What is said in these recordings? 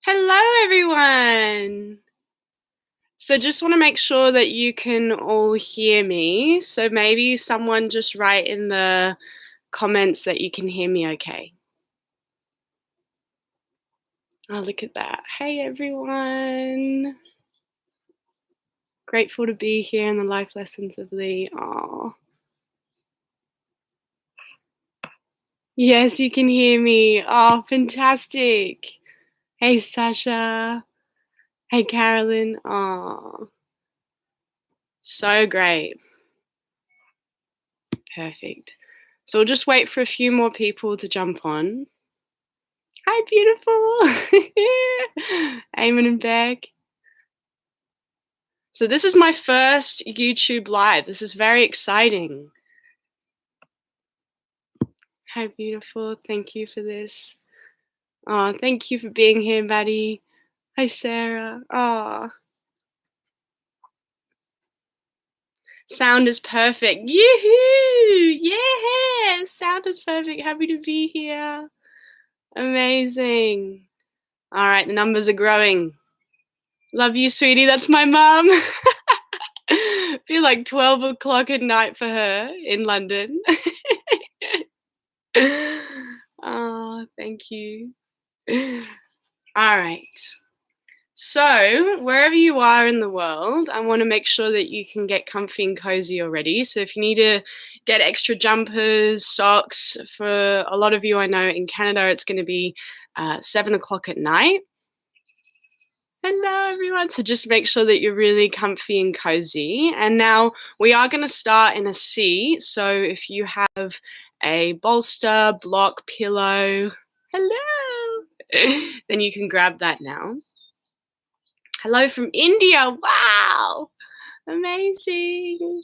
Hello, everyone. So just want to make sure that you can all hear me. So maybe someone just write in the comments that you can hear me okay. Oh, look at that. Hey, everyone. Grateful to be here in the Life Lessons of Lee. Oh, yes, you can hear me. Oh, fantastic. Hey, Sasha. Hey, Carolyn. Oh, so great. Perfect. So we'll just wait for a few more people to jump on. Hi, beautiful. Eamon and Beck. So this is my first YouTube live. This is very exciting. Hi, beautiful. Thank you for this. Oh, thank you for being here, Maddie. Hi, Sarah. Oh, sound is perfect. Yoo-hoo! Yeah, sound is perfect. Happy to be here. Amazing. All right, the numbers are growing. Love you, sweetie. That's my mum. Feel like 12 o'clock at night for her in London. Oh, thank you. All right. So, wherever you are in the world, I want to make sure that you can get comfy and cozy already. So, if you need to get extra jumpers, socks, for a lot of you I know in Canada, it's going to be 7 o'clock at night. Hello, everyone. So just make sure that you're really comfy and cozy. And now we are going to start in a seat. So if you have a bolster, block, pillow, hello, then you can grab that now. Hello from India. Wow. Amazing.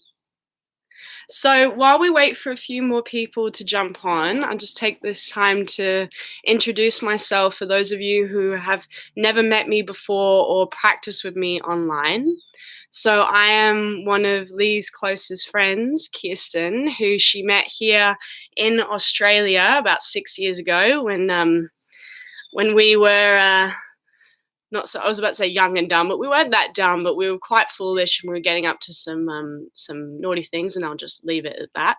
So while we wait for a few more people to jump on, I'll just take this time to introduce myself for those of you who have never met me before or practiced with me online. So I am one of Lee's closest friends, Kirsten, who she met here in Australia about 6 years ago when we were not so I was about to say young and dumb, but we weren't that dumb, but we were quite foolish and we were getting up to some naughty things, and I'll just leave it at that.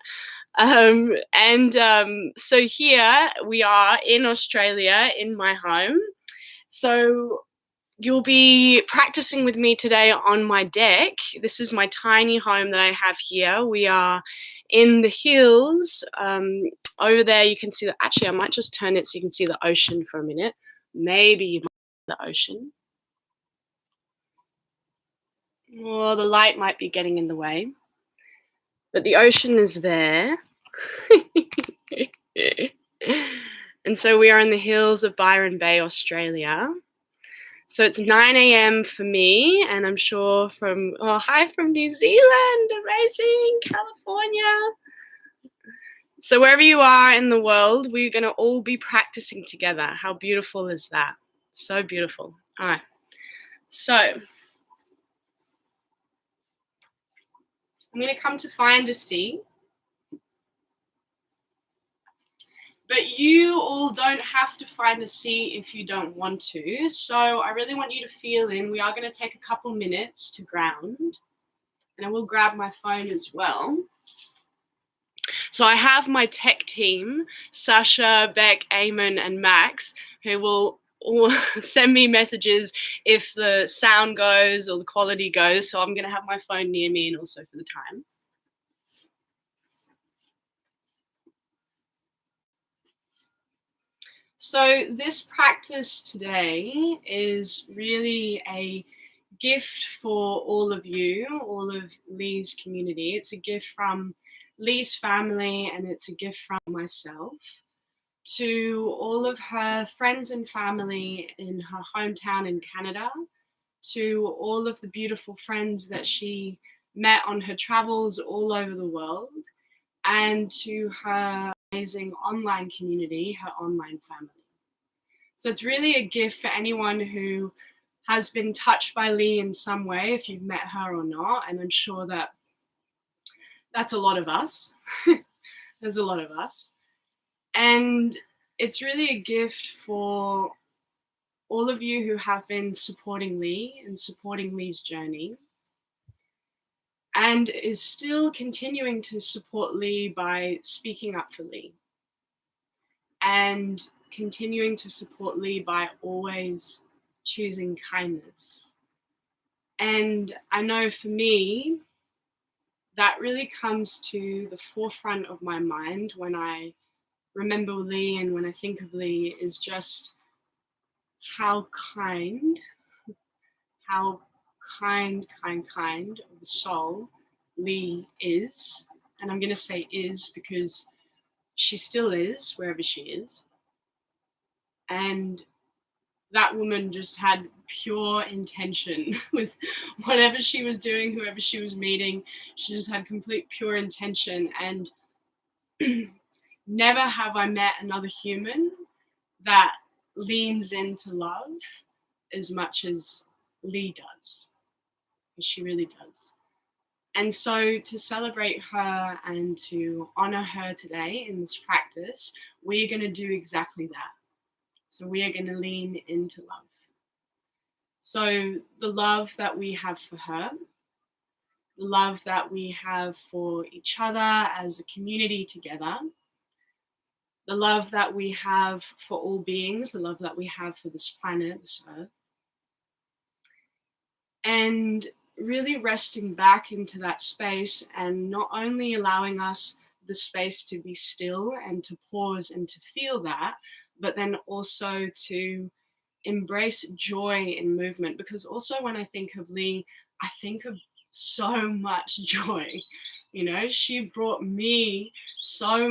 So here we are in Australia in my home. So you'll be practicing with me today on my deck. This is my tiny home that I have here. We are in the hills. Over there you can see actually I might just turn it so you can see the ocean for a minute. Maybe you might see the ocean. Well, the light might be getting in the way. But the ocean is there. And so we are in the hills of Byron Bay, Australia. So it's 9 a.m. for me, and I'm sure hi from New Zealand, amazing, California. So wherever you are in the world, we're going to all be practicing together. How beautiful is that? So beautiful. All right. So I'm going to come to find a seat. But you all don't have to find a seat if you don't want to. So I really want you to feel in. We are going to take a couple minutes to ground. And I will grab my phone as well. So I have my tech team, Sasha, Beck, Eamon, and Max, who will all send me messages if the sound goes or the quality goes. So I'm going to have my phone near me and also for the time. So this practice today is really a gift for all of you, all of Lee's community. It's a gift from Lee's family, and it's a gift from myself to all of her friends and family in her hometown in Canada, to all of the beautiful friends that she met on her travels all over the world, and to her amazing online community, her online family. So it's really a gift for anyone who has been touched by Lee in some way, if you've met her or not. And I'm sure that that's a lot of us. There's a lot of us. And it's really a gift for all of you who have been supporting Lee and supporting Lee's journey, and is still continuing to support Lee by speaking up for Lee, and continuing to support Lee by always choosing kindness. And I know for me, that really comes to the forefront of my mind when I remember Lee and when I think of Lee, is just how kind, how kind of a soul Lee is. And I'm going to say is because she still is wherever she is. And that woman just had pure intention with whatever she was doing, whoever she was meeting. She just had complete pure intention. And never have I met another human that leans into love as much as Lee does. She really does. And so to celebrate her and to honor her today in this practice, we're going to do exactly that. So we are going to lean into love. So the love that we have for her, the love that we have for each other as a community together, the love that we have for all beings, the love that we have for this planet, this earth, and really resting back into that space and not only allowing us the space to be still and to pause and to feel that, but then also to embrace joy in movement. Because also when I think of Lee, I think of so much joy. You know, she brought me so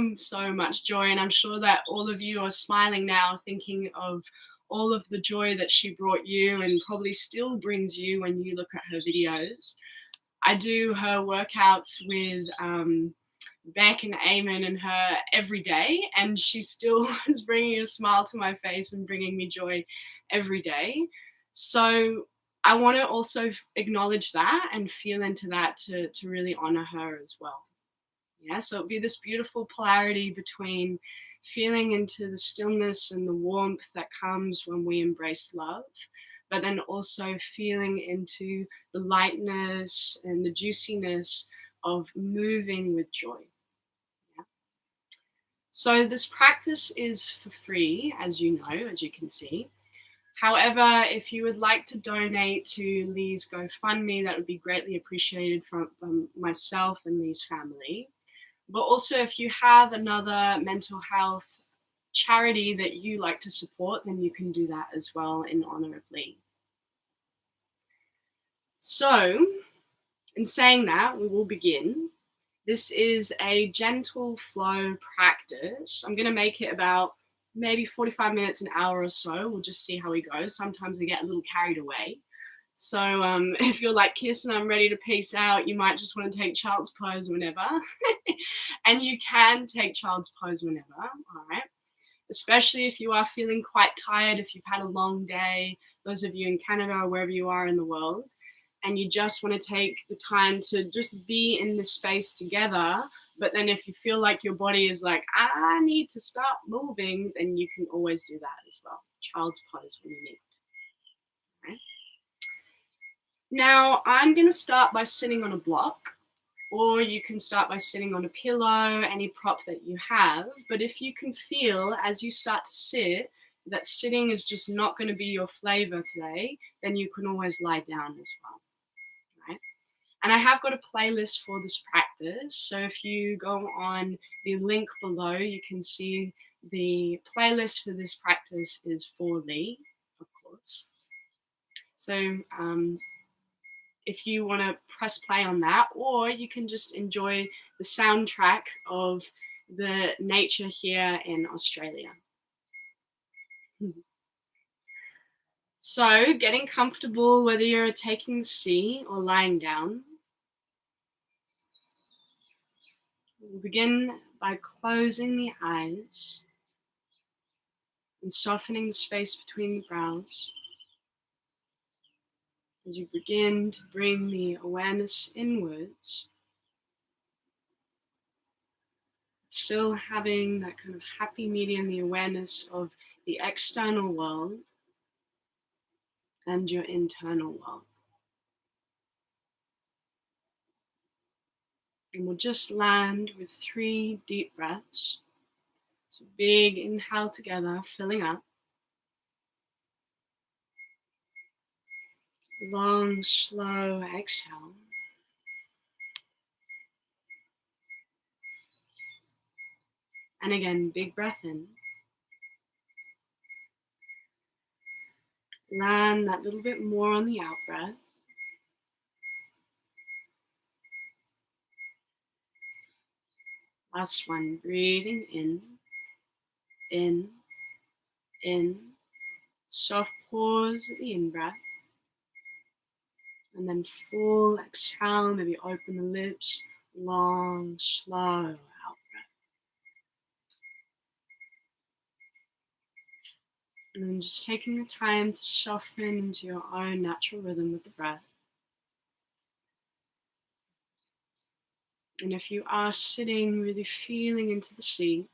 much joy, and I'm sure that all of you are smiling now thinking of all of the joy that she brought you and probably still brings you when you look at her videos. I do her workouts with Beck and Eamon and her every day, and she still is bringing a smile to my face and bringing me joy every day. So I want to also acknowledge that and feel into that to really honor her as well. Yeah, so it'll be this beautiful polarity between feeling into the stillness and the warmth that comes when we embrace love, but then also feeling into the lightness and the juiciness of moving with joy. Yeah. So this practice is for free, as you know, as you can see. However, if you would like to donate to Lee's GoFundMe, that would be greatly appreciated from myself and Lee's family. But also, if you have another mental health charity that you like to support, then you can do that as well in honor of Lee. So, in saying that, we will begin. This is a gentle flow practice. I'm going to make it about maybe 45 minutes, an hour or so. We'll just see how we go. Sometimes I get a little carried away. So if you're like Kirsten, I'm ready to peace out, you might just want to take child's pose whenever. And you can take child's pose whenever, all right? Especially if you are feeling quite tired, if you've had a long day, those of you in Canada or wherever you are in the world, and you just want to take the time to just be in this space together. But then if you feel like your body is like, I need to start moving, then you can always do that as well. Child's pose when you need. Okay? Now, I'm going to start by sitting on a block, or you can start by sitting on a pillow, any prop that you have. But if you can feel as you start to sit that sitting is just not going to be your flavor today, then you can always lie down as well. Right? And I have got a playlist for this practice. So if you go on the link below, you can see the playlist for this practice is for Lee, of course. So if you want to press play on that, or you can just enjoy the soundtrack of the nature here in Australia. So getting comfortable, whether you're taking the seat or lying down. We'll begin by closing the eyes and softening the space between the brows as you begin to bring the awareness inwards, still having that kind of happy medium, the awareness of the external world, and your internal world. And we'll just land with 3 deep breaths. So big inhale together, filling up. Long, slow exhale. And again, big breath in. Land that little bit more on the out breath. Last one, breathing in, in. Soft pause at the in breath. And then full exhale, maybe open the lips. Long, slow out breath. And then just taking the time to soften into your own natural rhythm with the breath. And if you are sitting, really feeling into the seat,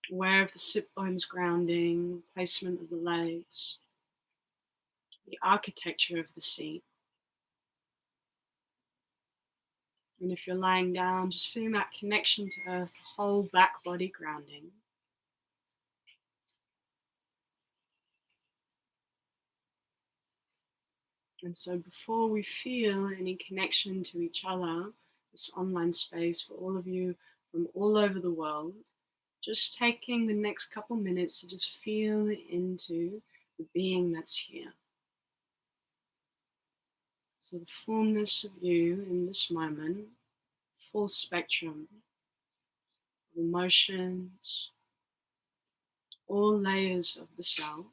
aware of the sit bones grounding, placement of the legs, the architecture of the seat. And if you're lying down, just feeling that connection to earth, the whole back body grounding. And so before we feel any connection to each other, this online space for all of you from all over the world, just taking the next couple minutes to just feel into the being that's here. So the fullness of you in this moment, full spectrum of emotions, all layers of the self.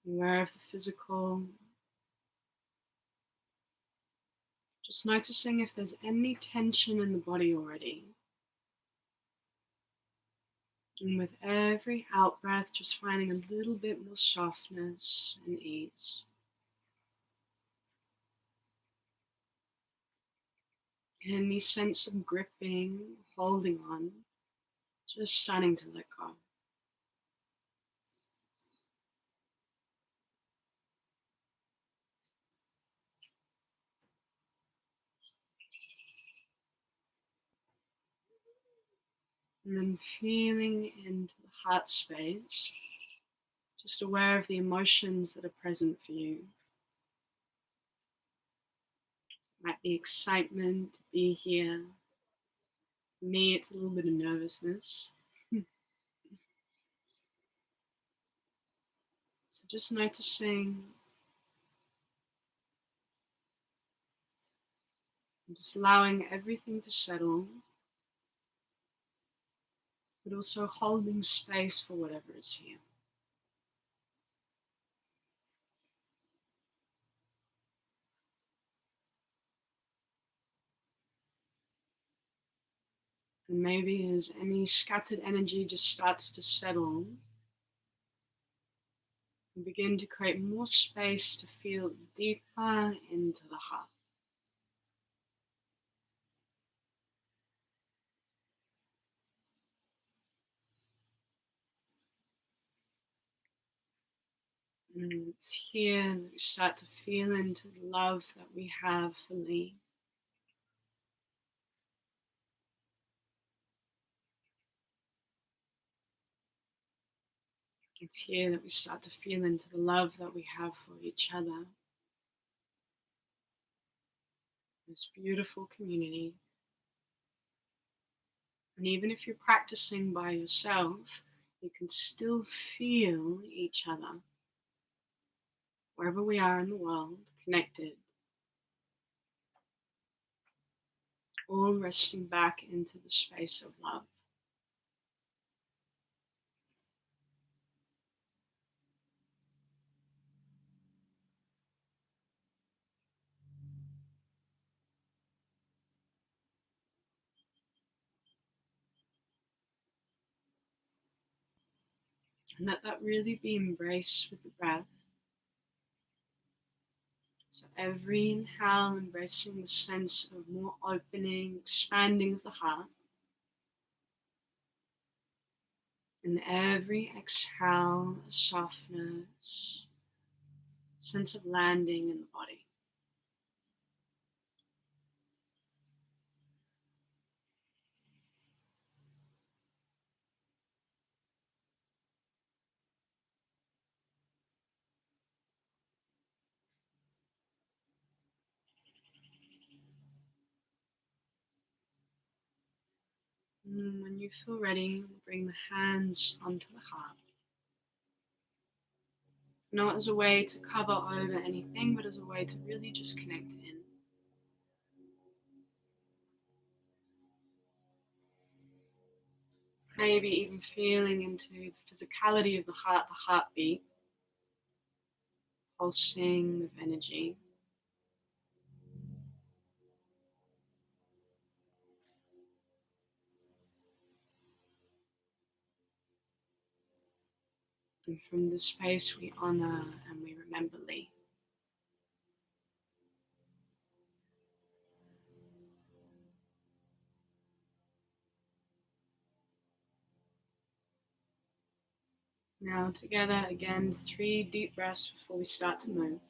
Aware of the physical, just noticing if there's any tension in the body already. And with every out breath, just finding a little bit more softness and ease. Any sense of gripping, holding on, just starting to let go. And then feeling into the heart space, just aware of the emotions that are present for you. It might be excitement to be here. For me, it's a little bit of nervousness. So just noticing, and just allowing everything to settle, but also holding space for whatever is here. And maybe as any scattered energy just starts to settle, and begin to create more space to feel deeper into the heart. And it's here that we start to feel into the love that we have for Lee. It's here that we start to feel into the love that we have for each other. This beautiful community. And even if you're practicing by yourself, you can still feel each other wherever we are in the world, connected, all resting back into the space of love. And let that really be embraced with the breath. So every inhale, embracing the sense of more opening, expanding of the heart. And every exhale, a softness, sense of landing in the body. And when you feel ready, bring the hands onto the heart. Not as a way to cover over anything, but as a way to really just connect in. Maybe even feeling into the physicality of the heartbeat, pulsing of energy. And from this space we honor and we remember Lee. Now together again, 3 deep breaths before we start to move.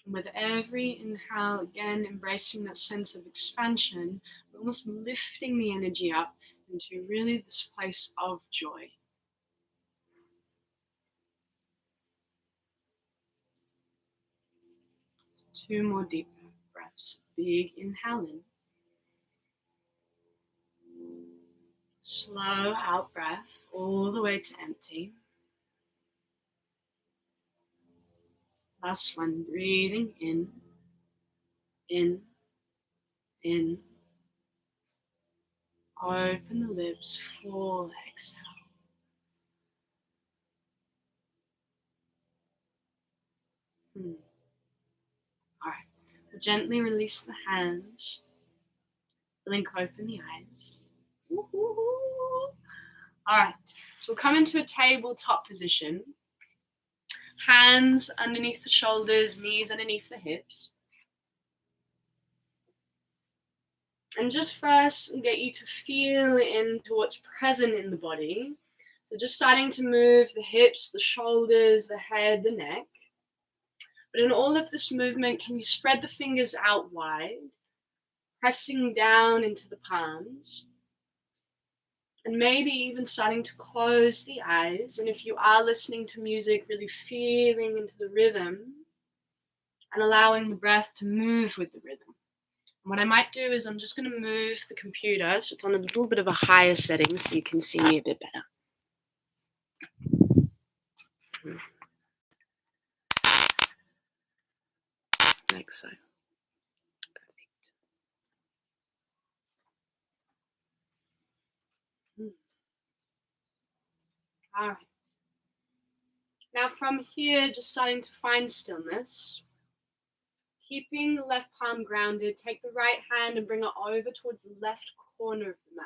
And with every inhale, again embracing that sense of expansion, we're almost lifting the energy up into really this place of joy. 2 more deep breaths. Big inhale in. Slow out breath all the way to empty. Last one, breathing in, in, in. Open the lips, full exhale. All right, we'll gently release the hands. Blink open the eyes. Woo-hoo-hoo. All right, so we'll come into a tabletop position. Hands underneath the shoulders, knees underneath the hips. And just first get you to feel into what's present in the body. So just starting to move the hips, the shoulders, the head, the neck. But in all of this movement, can you spread the fingers out wide, pressing down into the palms? And maybe even starting to close the eyes. And if you are listening to music, really feeling into the rhythm and allowing the breath to move with the rhythm. And what I might do is I'm just going to move the computer so it's on a little bit of a higher setting so you can see me a bit better. Like so. Perfect. All right. Now from here, just starting to find stillness. Keeping the left palm grounded, take the right hand and bring it over towards the left corner of the mat.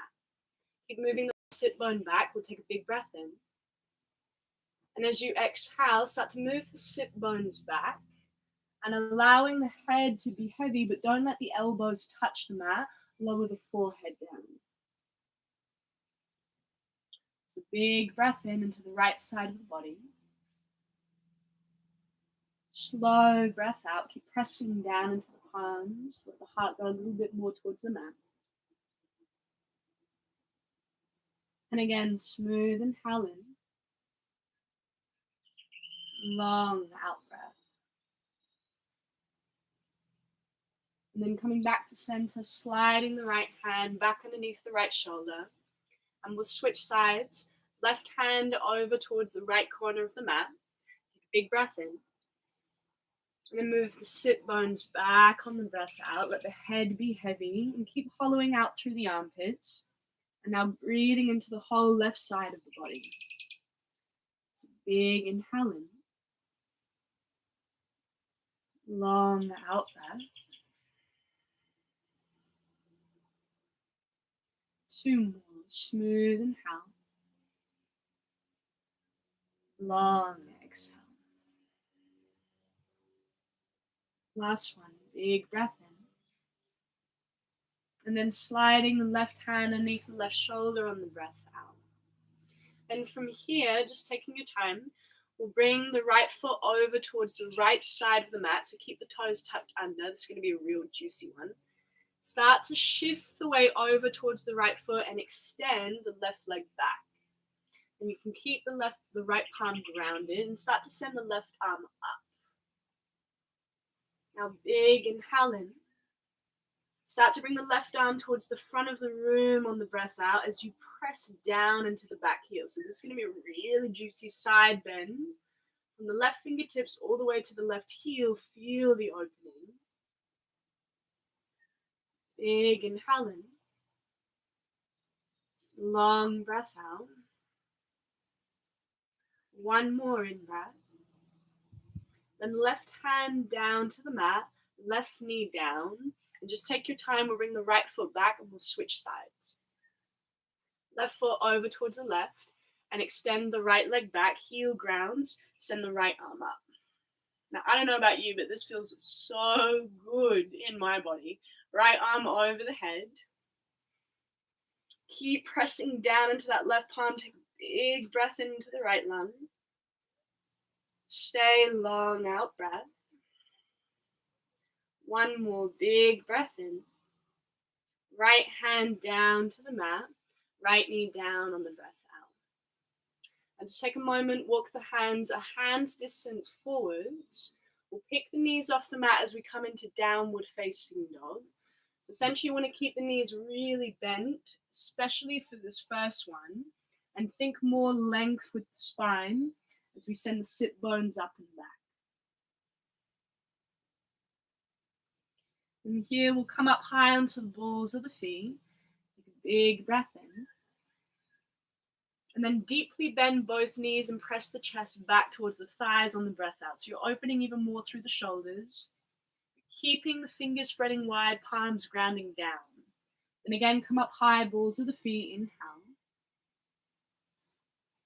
Keep moving the sit bone back. We'll take a big breath in. And as you exhale, start to move the sit bones back and allowing the head to be heavy, but don't let the elbows touch the mat. Lower the forehead down. So big breath in into the right side of the body. Slow breath out. Keep pressing down into the palms. Let the heart go a little bit more towards the mat. And again, smooth inhale in. Long out breath. And then coming back to center, sliding the right hand back underneath the right shoulder. And we'll switch sides. Left hand over towards the right corner of the mat. Take a big breath in. And then move the sit bones back on the breath out. Let the head be heavy and keep hollowing out through the armpits. And now breathing into the whole left side of the body. So big inhale in. Long out breath. 2 more. Smooth inhale. Long exhale. Last one. Big breath in. And then sliding the left hand underneath the left shoulder on the breath out. And from here, just taking your time, we'll bring the right foot over towards the right side of the mat. So keep the toes tucked under. This is going to be a real juicy one. Start to shift the weight over towards the right foot and extend the left leg back. And you can keep the right palm grounded and start to send the left arm up. Now big inhale in. Start to bring the left arm towards the front of the room on the breath out as you press down into the back heel. So this is going to be a really juicy side bend. From the left fingertips all the way to the left heel, feel the opening. Big inhale in. Long breath out. One more in breath. Then left hand down to the mat, left knee down. And just take your time. We'll bring the right foot back and we'll switch sides. Left foot over towards the left and extend the right leg back, heel grounds, send the right arm up. Now, I don't know about you, but this feels so good in my body. Right arm over the head. Keep pressing down into that left palm. Take a big breath into the right lung. Stay long out breath. One more big breath in. Right hand down to the mat. Right knee down on the breath out. And just take a moment, walk the hands a hand's distance forwards. We'll pick the knees off the mat as we come into downward facing dog. So essentially you want to keep the knees really bent, especially for this first one. And think more length with the spine as we send the sit bones up and back. And here we'll come up high onto the balls of the feet. Take a big breath in. And then deeply bend both knees and press the chest back towards the thighs on the breath out. So you're opening even more through the shoulders. Keeping the fingers spreading wide, palms grounding down. And again, come up high, balls of the feet, inhale.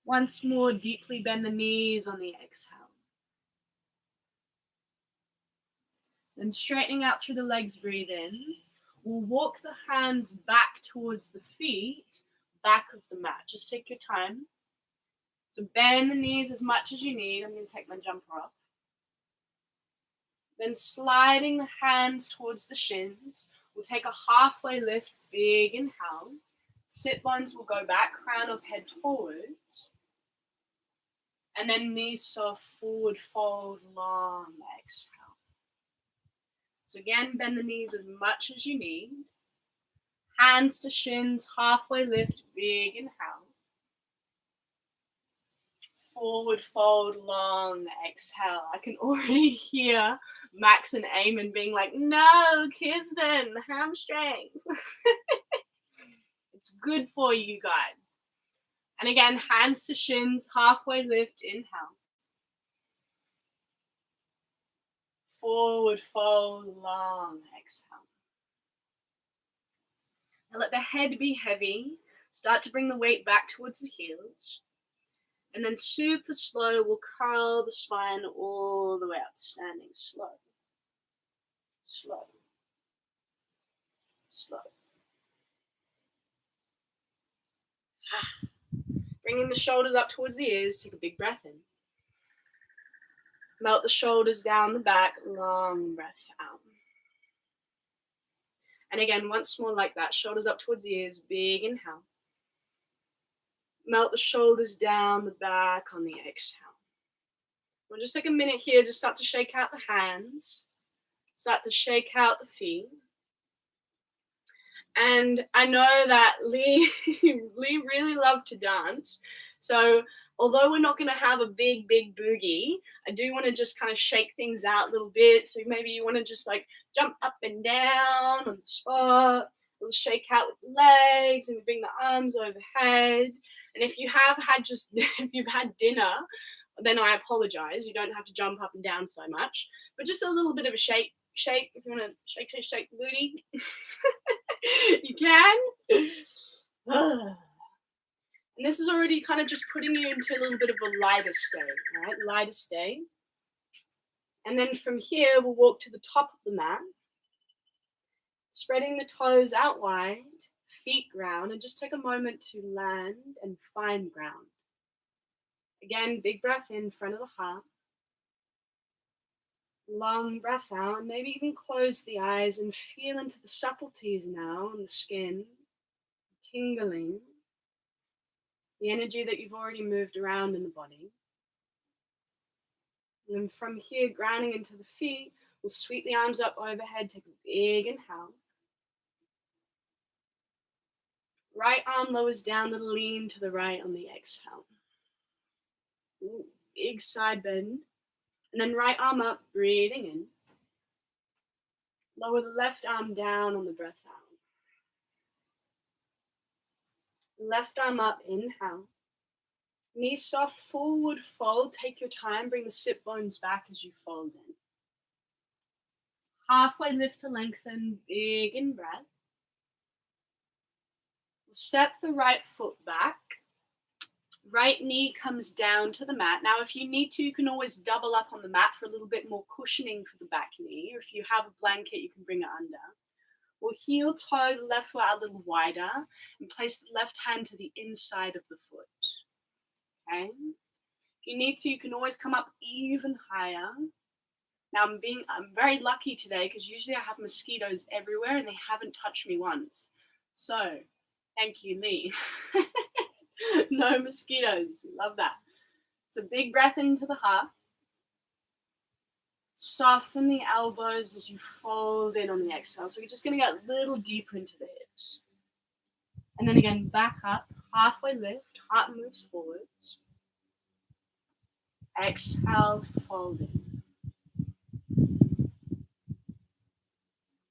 Once more, deeply bend the knees on the exhale. Then straightening out through the legs, breathe in. We'll walk the hands back towards the feet, back of the mat. Just take your time. So bend the knees as much as you need. I'm going to take my jumper off. Then sliding the hands towards the shins. We'll take a halfway lift, big inhale. Sit bones will go back, crown of head forwards. And then knees soft, forward fold, long exhale. So again, bend the knees as much as you need. Hands to shins, halfway lift, big inhale. Forward fold, long exhale. I can already hear Max and Eamon being like, no, Kirsten, hamstrings. It's good for you guys. And again, hands to shins, halfway lift, inhale. Forward fold, long exhale. Now let the head be heavy. Start to bring the weight back towards the heels. And then super slow, we'll curl the spine all the way up, standing slow. Slow. Slow. Bringing the shoulders up towards the ears, take a big breath in. Melt the shoulders down the back, long breath out. And again, once more like that, shoulders up towards the ears, big inhale. Melt the shoulders down the back on the exhale. We'll just take a minute here, just start to shake out the hands. Start to shake out the feet. And I know that Lee really loved to dance. So although we're not going to have a big boogie, I do want to just kind of shake things out a little bit. So maybe you want to just like jump up and down on the spot. We'll shake out with the legs and bring the arms overhead. And if you've had dinner, then I apologize. You don't have to jump up and down so much, but just a little bit of a shake. If you want to shake the booty, you can. And this is already kind of just putting you into a little bit of a lighter state, right? Lighter state. And then from here, we'll walk to the top of the mat, spreading the toes out wide, feet ground, and just take a moment to land and find ground. Again, big breath in front of the heart. Long breath out, and maybe even close the eyes and feel into the subtleties now on the skin, tingling, the energy that you've already moved around in the body. And from here, grounding into the feet, we'll sweep the arms up overhead, take a big inhale. Right arm lowers down, little lean to the right on the exhale. Ooh, big side bend. And then right arm up, breathing in. Lower the left arm down on the breath out. Left arm up, inhale. Knees soft, forward fold. Take your time, bring the sit bones back as you fold in. Halfway lift to lengthen, big in breath. Step the right foot back. Right knee comes down to the mat. Now, if you need to, you can always double up on the mat for a little bit more cushioning for the back knee. Or if you have a blanket, you can bring it under. We'll heel toe the left foot out a little wider and place the left hand to the inside of the foot. Okay? If you need to, you can always come up even higher. Now, I'm very lucky today because usually I have mosquitoes everywhere and they haven't touched me once. So, thank you, Lee. No mosquitoes. Love that. So big breath into the heart. Soften the elbows as you fold in on the exhale. So we're just going to get a little deeper into the hips. And then again, back up, halfway lift, heart moves forwards. Exhale to fold in.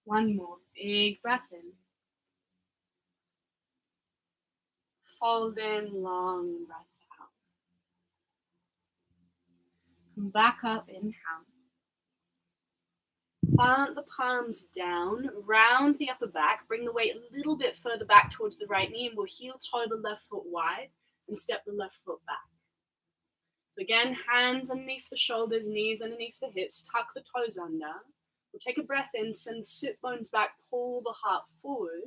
One more, big breath in. Fold in, long breath out. Come back up, inhale. Plant the palms down, round the upper back, bring the weight a little bit further back towards the right knee, and we'll heel toe the left foot wide and step the left foot back. So again, hands underneath the shoulders, knees underneath the hips, tuck the toes under. We'll take a breath in, send the sit bones back, pull the heart forward.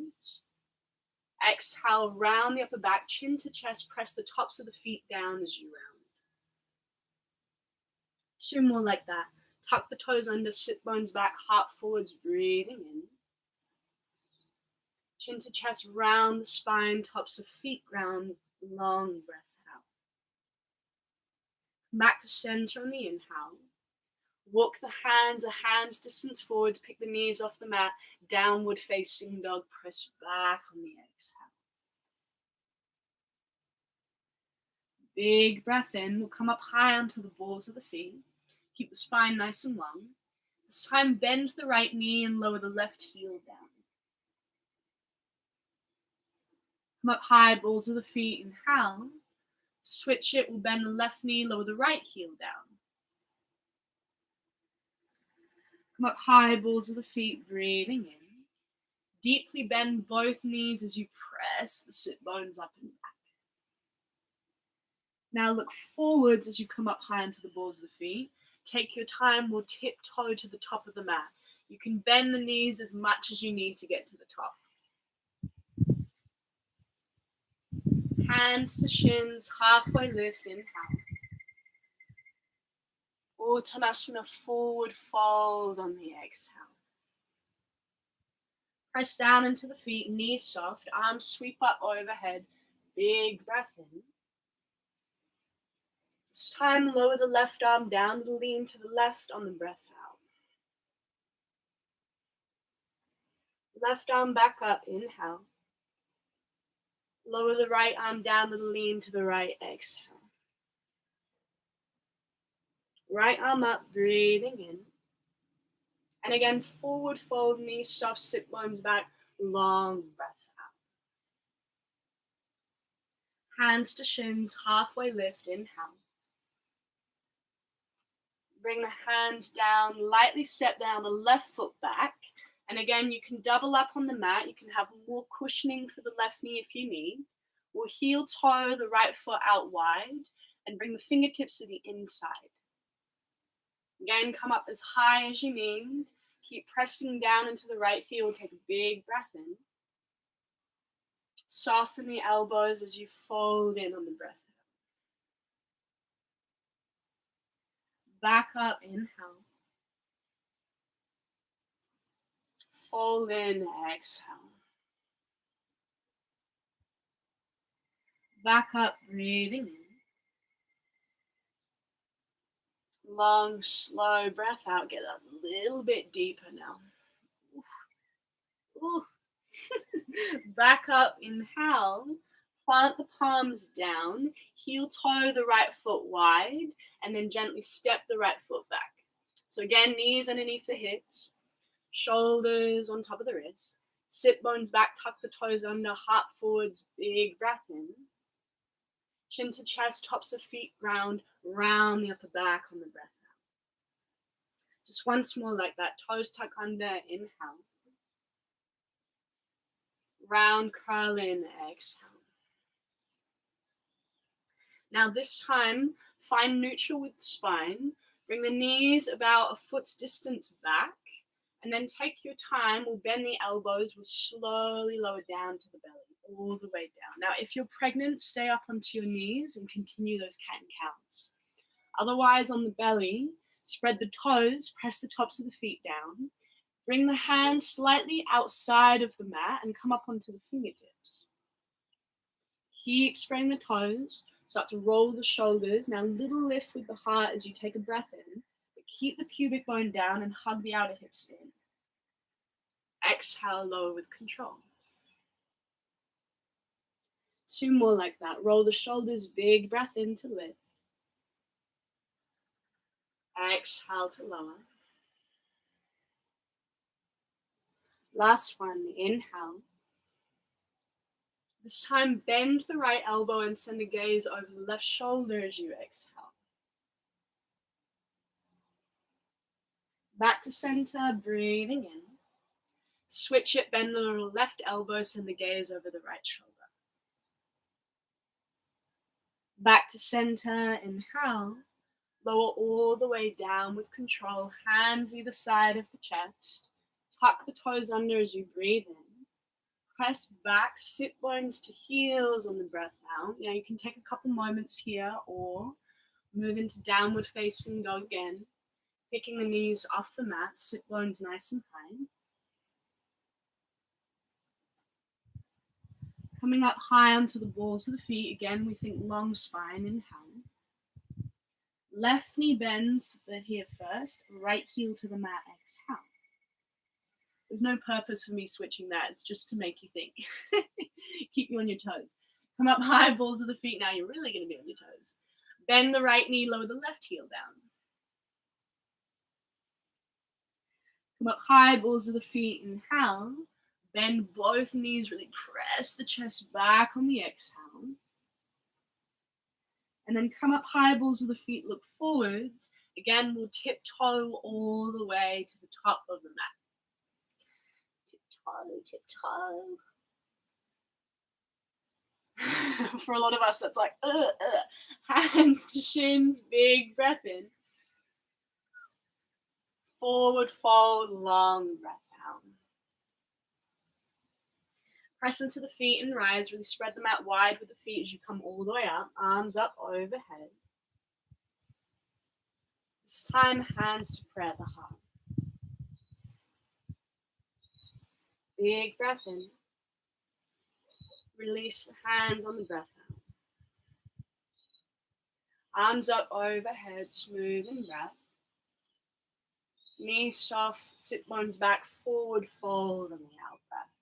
Exhale, round the upper back, chin to chest, press the tops of the feet down as you round. Two more like that. Tuck the toes under, sit bones back, heart forwards, breathing in. Chin to chest, round the spine, tops of feet ground, long breath out. Back to center on the inhale. Walk the hands a hand's distance forwards, pick the knees off the mat, downward facing dog, press back on the exhale. Big breath in, we'll come up high onto the balls of the feet. Keep the spine nice and long. This time bend the right knee and lower the left heel down. Come up high, balls of the feet, inhale. Switch it, we'll bend the left knee, lower the right heel down. Come up high, balls of the feet, breathing in. Deeply bend both knees as you press the sit bones up and back. Now look forwards as you come up high into the balls of the feet. Take your time, we'll tiptoe to the top of the mat. You can bend the knees as much as you need to get to the top. Hands to shins, halfway lift, inhale. Uttanasana, forward fold on the exhale. Press down into the feet, knees soft, arms sweep up overhead. Big breath in. This time, lower the left arm down, lean to the left on the breath out. Left arm back up, inhale. Lower the right arm down, lean to the right, exhale. Right arm up, breathing in. And again, forward fold, knees soft, sit bones back, long breath out. Hands to shins, halfway lift, inhale. Bring the hands down, lightly step down the left foot back. And again, you can double up on the mat. You can have more cushioning for the left knee if you need. We'll heel toe the right foot out wide and bring the fingertips to the inside. Again, come up as high as you need. Keep pressing down into the right heel. Take a big breath in. Soften the elbows as you fold in on the breath. Back up, inhale. Fold in, exhale. Back up, breathing in. Long, slow breath out. Get a little bit deeper now. Ooh. Back up, inhale. Plant the palms down. Heel toe the right foot wide. And then gently step the right foot back. So again, knees underneath the hips. Shoulders on top of the wrist. Sit bones back, tuck the toes under, heart forwards, big breath in. Chin to chest, tops of feet ground, round the upper back on the breath out. Just once more like that. Toes tuck under, inhale. Round, curl in, exhale. Now this time, find neutral with the spine. Bring the knees about a foot's distance back. And then take your time. We'll bend the elbows. We'll slowly lower down to the belly, all the way down. Now, if you're pregnant, stay up onto your knees and continue those cat and cows. Otherwise, on the belly, spread the toes, press the tops of the feet down. Bring the hands slightly outside of the mat and come up onto the fingertips. Keep spreading the toes. Start to roll the shoulders. Now, little lift with the heart as you take a breath in. But keep the pubic bone down and hug the outer hips in. Exhale, lower with control. 2 more like that. Roll the shoulders, big breath in to lift. Exhale to lower. Last one, inhale. This time, bend the right elbow and send the gaze over the left shoulder as you exhale. Back to center, breathing in. Switch it, bend the left elbow, send the gaze over the right shoulder. Back to center, inhale. Lower all the way down with control, hands either side of the chest. Tuck the toes under as you breathe in. Press back, sit bones to heels on the breath out. You can take a couple moments here or move into downward facing dog again. Picking the knees off the mat, sit bones nice and high. Coming up high onto the balls of the feet. Again, we think long spine, inhale. Left knee bends here first, right heel to the mat, exhale. There's no purpose for me switching that, it's just to make you think. Keep you on your toes. Come up high, balls of the feet, now you're really going to be on your toes. Bend the right knee, lower the left heel down. Come up high, balls of the feet, inhale. Bend both knees, really press the chest back on the exhale. And then come up high, balls of the feet, look forwards. Again, we'll tiptoe all the way to the top of the mat. Tiptoe. For a lot of us, that's like, hands to shins, big breath in. Forward fold, long breath out. Press into the feet and rise. Really spread the mat wide with the feet as you come all the way up. Arms up overhead. This time, hands to prayer the heart. Big breath in. Release the hands on the breath out. Arms up overhead, smoothing breath. Knees soft, sit bones back, forward fold on the out breath.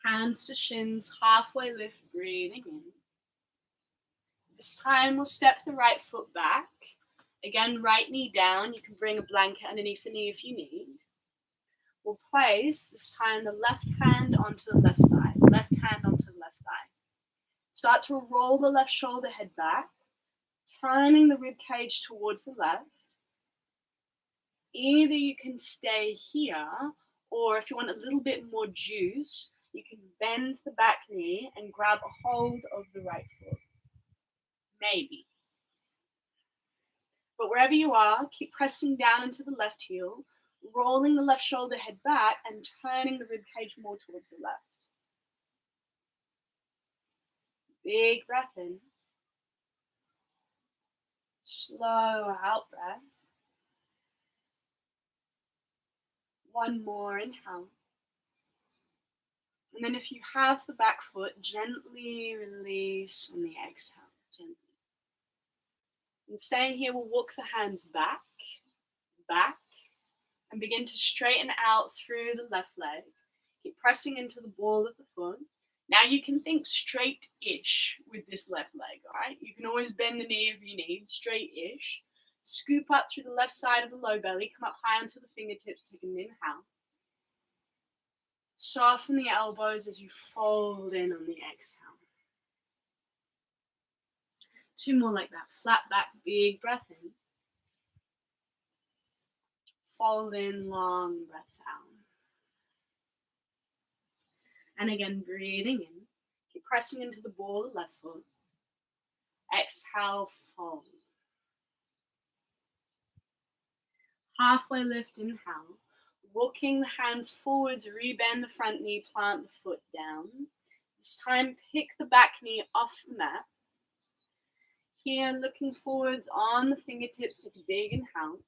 Hands to shins, halfway lift, breathing in. This time we'll step the right foot back. Again, right knee down. You can bring a blanket underneath the knee if you need. We'll place, this time, the left hand onto the left thigh. Left hand onto the left thigh. Start to roll the left shoulder head back, turning the rib cage towards the left. Either you can stay here, or if you want a little bit more juice, you can bend the back knee and grab a hold of the right foot. Maybe. But wherever you are, keep pressing down into the left heel, rolling the left shoulder head back and turning the rib cage more towards the left. Big breath in. Slow out breath. One more inhale. And then if you have the back foot, gently release on the exhale. Gently. And staying here, we'll walk the hands back, and begin to straighten out through the left leg. Keep pressing into the ball of the foot. Now you can think straight-ish with this left leg, all right? You can always bend the knee if you need, straight-ish. Scoop up through the left side of the low belly, come up high onto the fingertips, take an inhale. Soften the elbows as you fold in on the exhale. Two more like that. Flat back, big breath in. Fold in, long breath out. And again, breathing in. Keep pressing into the ball of the left foot. Exhale, fold. Halfway lift, inhale. Walking the hands forwards, rebend the front knee, plant the foot down. This time, pick the back knee off the mat. Here, looking forwards on the fingertips, take a big inhale.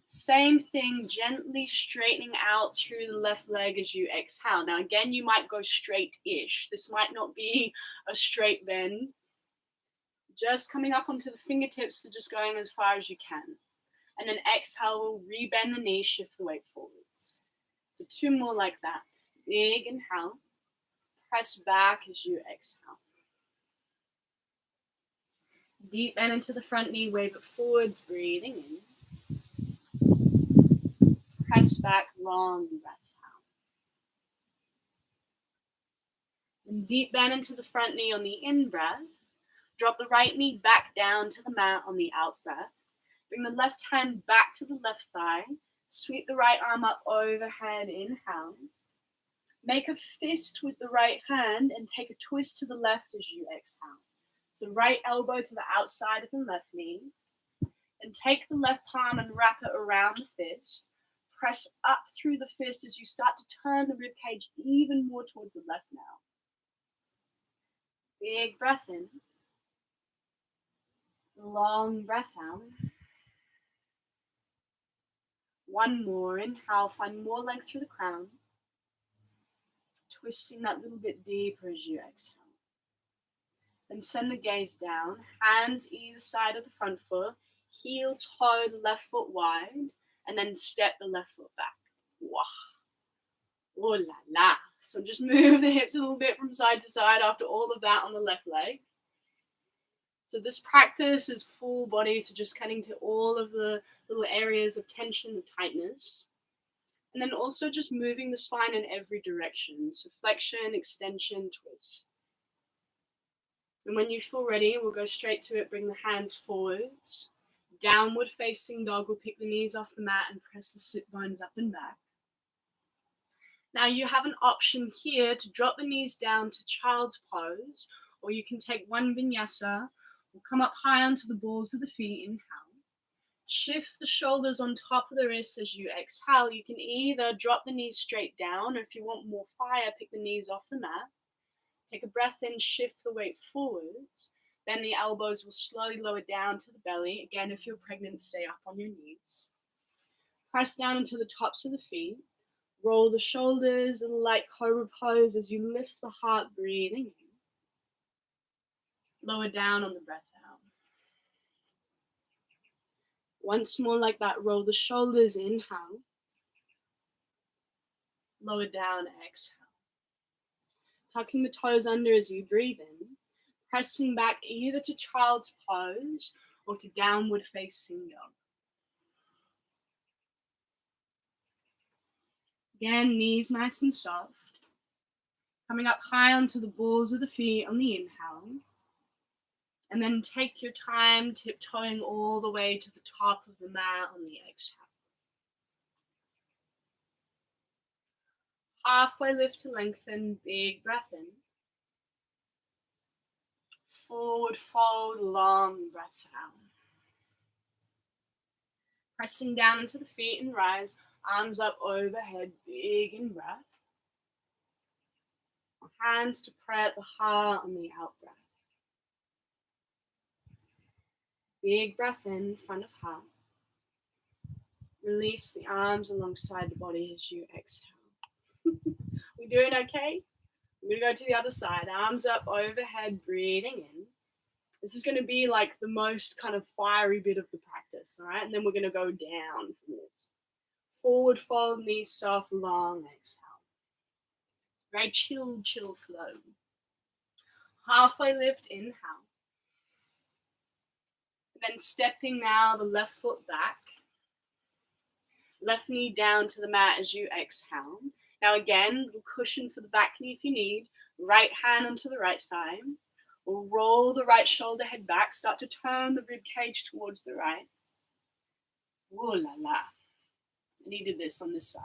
Same thing, gently straightening out through the left leg as you exhale. Now again, you might go straight-ish. This might not be a straight bend. Just coming up onto the fingertips to just going as far as you can. And then exhale, we'll rebend the knee, shift the weight forwards. So two more like that. Big inhale. Press back as you exhale. Deep bend into the front knee, wave it forwards, breathing in. Press back, long breath out. And deep bend into the front knee on the in-breath. Drop the right knee back down to the mat on the out-breath. Bring the left hand back to the left thigh. Sweep the right arm up overhead, inhale. Make a fist with the right hand and take a twist to the left as you exhale. So right elbow to the outside of the left knee. And take the left palm and wrap it around the fist. Press up through the fist as you start to turn the ribcage even more towards the left now. Big breath in. Long breath out. One more. Inhale, find more length through the crown. Twisting that little bit deeper as you exhale. Then send the gaze down. Hands either side of the front foot. Heel, toe, the left foot wide. And then step the left foot back. Wah. Oh la la. So just move the hips a little bit from side to side after all of that on the left leg. So this practice is full body, so just cutting to all of the little areas of tension and tightness. And then also just moving the spine in every direction. So flexion, extension, twist. And when you feel ready, we'll go straight to it. Bring the hands forwards. Downward facing dog. We'll pick the knees off the mat and press the sit bones up and back. Now you have an option here to drop the knees down to child's pose, or you can take one vinyasa. We'll come up high onto the balls of the feet, inhale. Shift the shoulders on top of the wrists as you exhale. You can either drop the knees straight down, or if you want more fire, pick the knees off the mat. Take a breath in, shift the weight forwards. Then the elbows will slowly lower down to the belly. Again, if you're pregnant, stay up on your knees. Press down into the tops of the feet. Roll the shoulders, a light cobra pose as you lift the heart, breathing in. Lower down on the breath out. Once more like that, roll the shoulders, inhale. Lower down, exhale. Tucking the toes under as you breathe in. Pressing back either to child's pose or to downward facing dog. Again, knees nice and soft. Coming up high onto the balls of the feet on the inhale. And then take your time tiptoeing all the way to the top of the mat on the exhale. Halfway lift to lengthen, big breath in. Forward fold, long breath out. Pressing down into the feet and rise, arms up overhead, big in breath. Hands to pray at the heart on the out breath. Big breath in front of heart. Release the arms alongside the body as you exhale. We doing okay? We're going to go to the other side. Arms up overhead, breathing in. This is going to be like the most kind of fiery bit of the practice, all right? And then we're going to go down from this. Forward fold, knees soft, long exhale. Very chill flow. Halfway lift, inhale. Then stepping now the left foot back. Left knee down to the mat as you exhale. Now again, little cushion for the back knee if you need. Right hand onto the right thigh. We'll roll the right shoulder head back. Start to turn the rib cage towards the right. Ooh la la. I needed this on this side.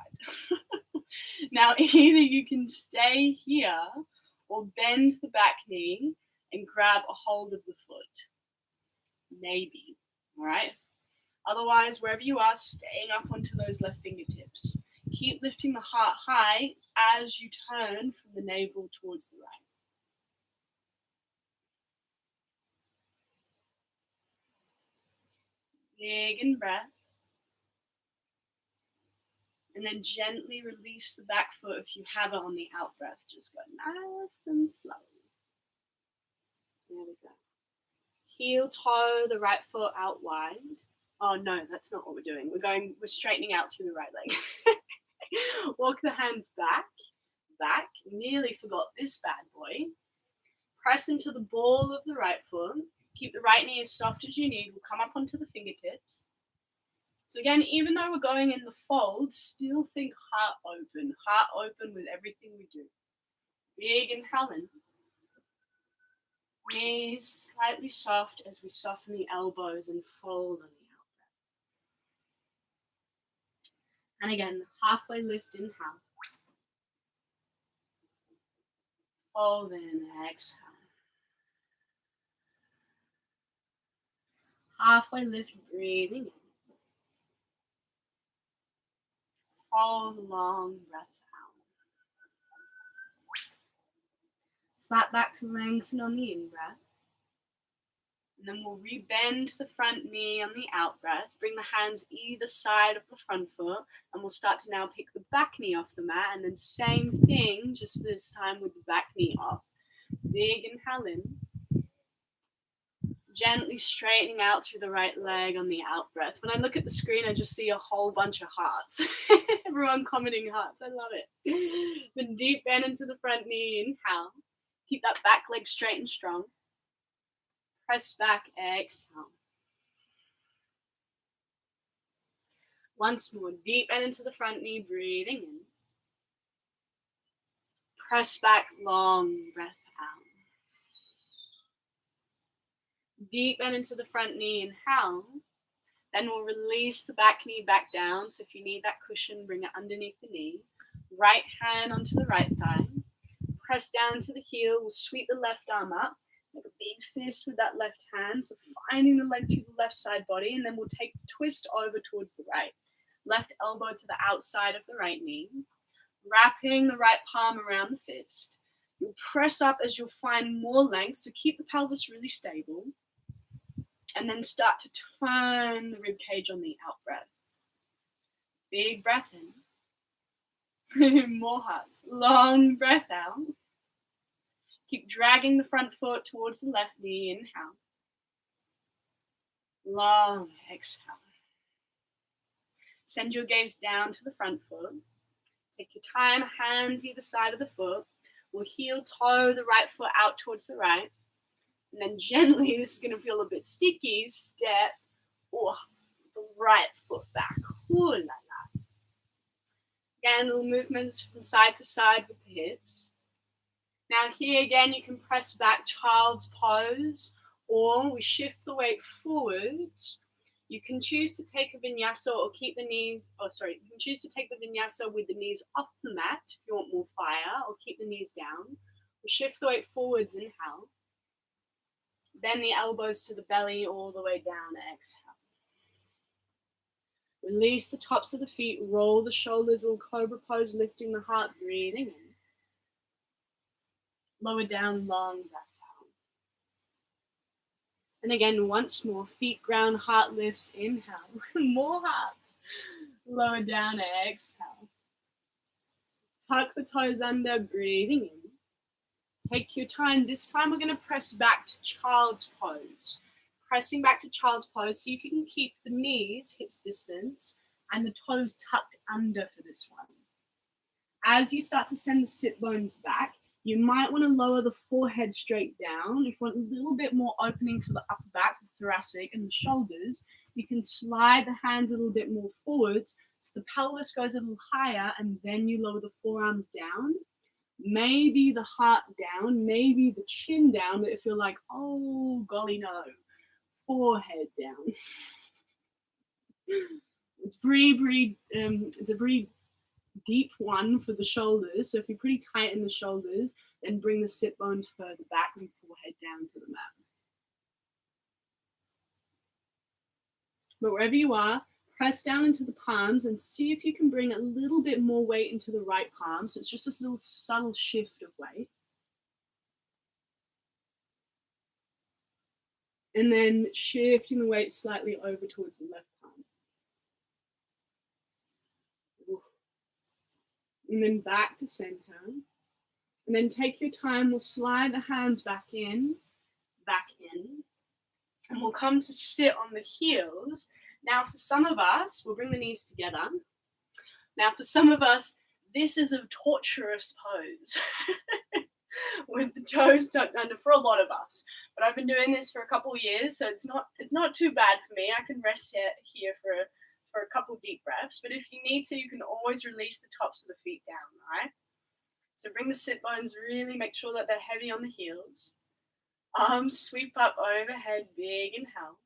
Now either you can stay here or bend the back knee and grab a hold of the foot. Maybe. All right? Otherwise, wherever you are, staying up onto those left fingertips. Keep lifting the heart high as you turn from the navel towards the right. Big in breath. And then gently release the back foot if you have it on the out breath. Just go nice and slow. There we go. Heel toe the right foot out wide. Oh no, that's not what we're doing. We're straightening out through the right leg. Walk the hands back. Nearly forgot this bad boy. Press into the ball of the right foot. Keep the right knee as soft as you need. We'll come up onto the fingertips. So again, even though we're going in the fold, still think heart open with everything we do. Big inhale in. Knees slightly soft as we soften the elbows and fold on the out breath. And again, halfway lift, inhale. Fold in, exhale. Halfway lift, breathing in. Fold, long breath out. Flat back to lengthen on the in-breath. And then we'll rebend the front knee on the out-breath. Bring the hands either side of the front foot. And we'll start to now pick the back knee off the mat. And then same thing, just this time with the back knee off. Big inhale in. Gently straightening out through the right leg on the out-breath. When I look at the screen, I just see a whole bunch of hearts. Everyone commenting hearts. I love it. Then deep bend into the front knee. Inhale. Keep that back leg straight and strong. Press back, exhale. Once more, deep bend into the front knee, breathing in. Press back, long breath out. Deep bend into the front knee, inhale. Then we'll release the back knee back down. So if you need that cushion, bring it underneath the knee. Right hand onto the right thigh. Press down to the heel. We'll sweep the left arm up. Make a big fist with that left hand. So finding the leg through the left side body. And then we'll take the twist over towards the right. Left elbow to the outside of the right knee. Wrapping the right palm around the fist. You'll press up as you'll find more length. So keep the pelvis really stable. And then start to turn the rib cage on the out breath. Big breath in. More hearts. Long breath out. Keep dragging the front foot towards the left knee. Inhale. Long exhale. Send your gaze down to the front foot. Take your time, hands either side of the foot. We'll heel toe the right foot out towards the right. And then gently, this is going to feel a bit sticky, step the right foot back. Ooh la la. Again, little movements from side to side with the hips. Now here again, you can press back child's pose, or we shift the weight forwards. You can choose to take a vinyasa or keep the knees, you can choose to take the vinyasa with the knees off the mat if you want more fire, or keep the knees down. We shift the weight forwards, inhale. Bend the elbows to the belly all the way down, exhale. Release the tops of the feet, roll the shoulders, little cobra pose, lifting the heart, breathing in. Lower down, long breath out. And again, once more, feet ground, heart lifts, inhale. More hearts. Lower down, exhale. Tuck the toes under, breathing in. Take your time. This time we're going to press back to child's pose. Pressing back to child's pose, see if you can keep the knees hips distance and the toes tucked under for this one. As you start to send the sit bones back, you might want to lower the forehead straight down. If you want a little bit more opening for the upper back, the thoracic, and the shoulders, you can slide the hands a little bit more forwards so the pelvis goes a little higher, and then you lower the forearms down. Maybe the heart down, maybe the chin down, but if you're like, oh, golly, no, forehead down. It's a pretty deep one for the shoulders. So if you're pretty tight in the shoulders, then bring the sit bones further back and forehead down to the mat. But wherever you are, press down into the palms and see if you can bring a little bit more weight into the right palm. So it's just this little subtle shift of weight. And then shifting the weight slightly over towards the left palm. And then back to center. And then take your time. We'll slide the hands back in. And we'll come to sit on the heels. Now for some of us, we'll bring the knees together. Now for some of us, this is a torturous pose. With the toes tucked under for a lot of us. But I've been doing this for a couple of years, so it's not too bad for me. I can rest here for a couple deep breaths, but if you need to, you can always release the tops of the feet down, right? So bring the sit bones, really make sure that they're heavy on the heels. Arms sweep up overhead, big inhale.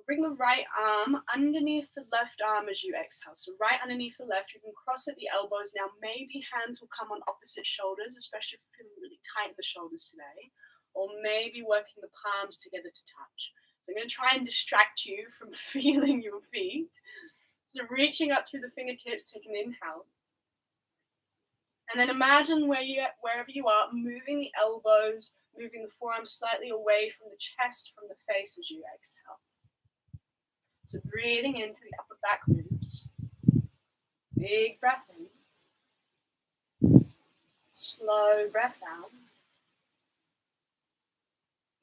Bring the right arm underneath the left arm as you exhale. So right underneath the left, you can cross at the elbows. Now maybe hands will come on opposite shoulders, especially if you're feeling really tight in the shoulders today, or maybe working the palms together to touch. So I'm going to try and distract you from feeling your feet. So reaching up through the fingertips, take an inhale. And then imagine wherever you are, moving the elbows, moving the forearms slightly away from the chest, from the face as you exhale. So breathing into the upper back ribs. Big breath in. Slow breath out.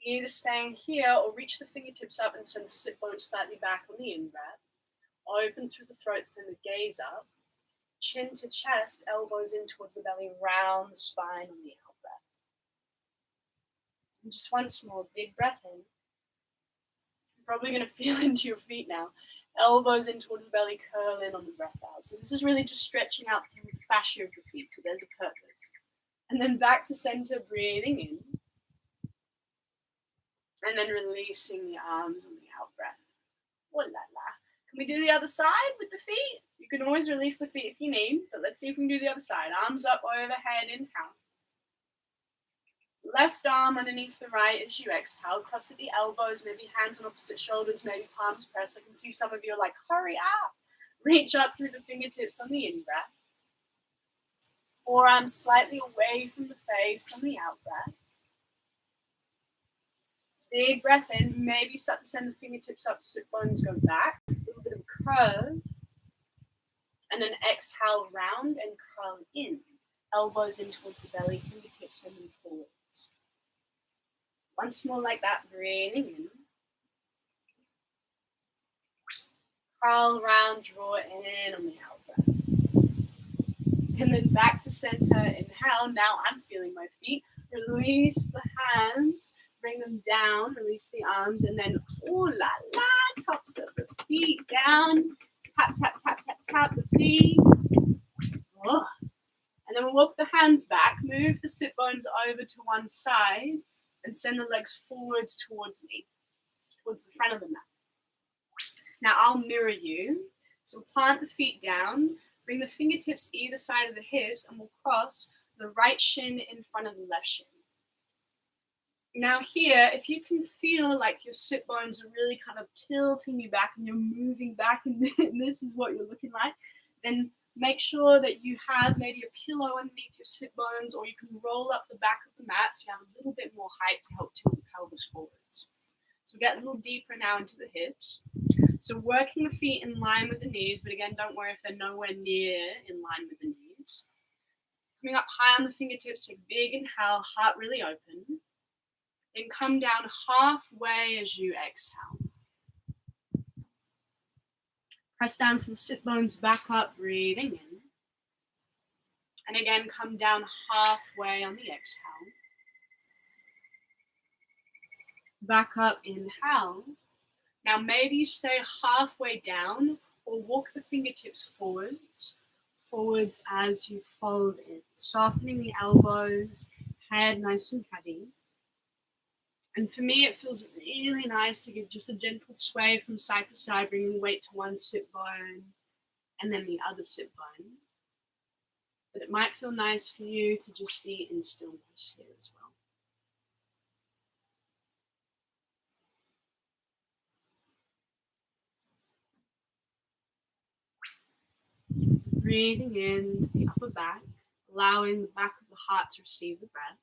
Either staying here or reach the fingertips up and send the sit bones slightly back on the in-breath. Open through the throat, then the gaze up. Chin to chest, elbows in towards the belly, round the spine on the out-breath. And just once more, big breath in. You're probably going to feel into your feet now. Elbows in towards the belly, curl in on the breath out. So this is really just stretching out through the fascia of your feet, so there's a purpose. And then back to center, breathing in. And then releasing the arms on the out-breath. Oh la la. Can we do the other side with the feet? You can always release the feet if you need, but let's see if we can do the other side. Arms up overhead, inhale. Left arm underneath the right as you exhale. Cross at the elbows, maybe hands on opposite shoulders, maybe palms pressed. I can see some of you are like, hurry up. Reach up through the fingertips on the in-breath. Forearms slightly away from the face on the out-breath. Big breath in. Maybe start to send the fingertips up, sit bones go back. A little bit of a curve. And then exhale, round and curl in. Elbows in towards the belly, fingertips sending forwards. Once more like that, breathing in. Curl round, draw in on the out-breath. And then back to center, inhale. Now I'm feeling my feet. Release the hands. Bring them down, release the arms, and then, ooh la la, tops of the feet down. Tap, tap, tap, tap, tap the feet. Oh. And then we'll walk the hands back, move the sit bones over to one side, and send the legs forwards towards me, towards the front of the mat. Now I'll mirror you. So we'll plant the feet down, bring the fingertips either side of the hips, and we'll cross the right shin in front of the left shin. Now here, if you can feel like your sit bones are really kind of tilting you back and you're moving back and this is what you're looking like, then make sure that you have maybe a pillow underneath your sit bones, or you can roll up the back of the mat so you have a little bit more height to help tilt the pelvis forwards. So we get a little deeper now into the hips. So working the feet in line with the knees, but again, don't worry if they're nowhere near in line with the knees. Coming up high on the fingertips, take a big inhale, heart really open. Then come down halfway as you exhale. Press down to the sit bones, back up, breathing in. And again, come down halfway on the exhale. Back up, inhale. Now maybe you stay halfway down or walk the fingertips forwards as you fold in, softening the elbows, head nice and heavy. And for me, it feels really nice to give just a gentle sway from side to side, bringing weight to one sit bone and then the other sit bone. But it might feel nice for you to just be in stillness here as well. So breathing into the upper back, allowing the back of the heart to receive the breath.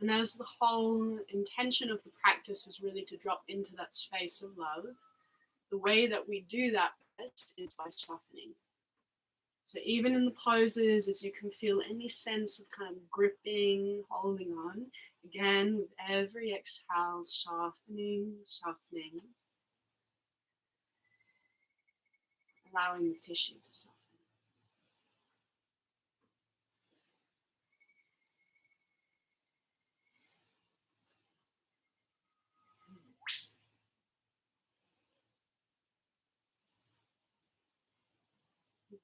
And as the whole intention of the practice was really to drop into that space of love, the way that we do that best is by softening. So even in the poses, as you can feel any sense of kind of gripping, holding on, again, with every exhale, softening, softening, allowing the tissue to soften.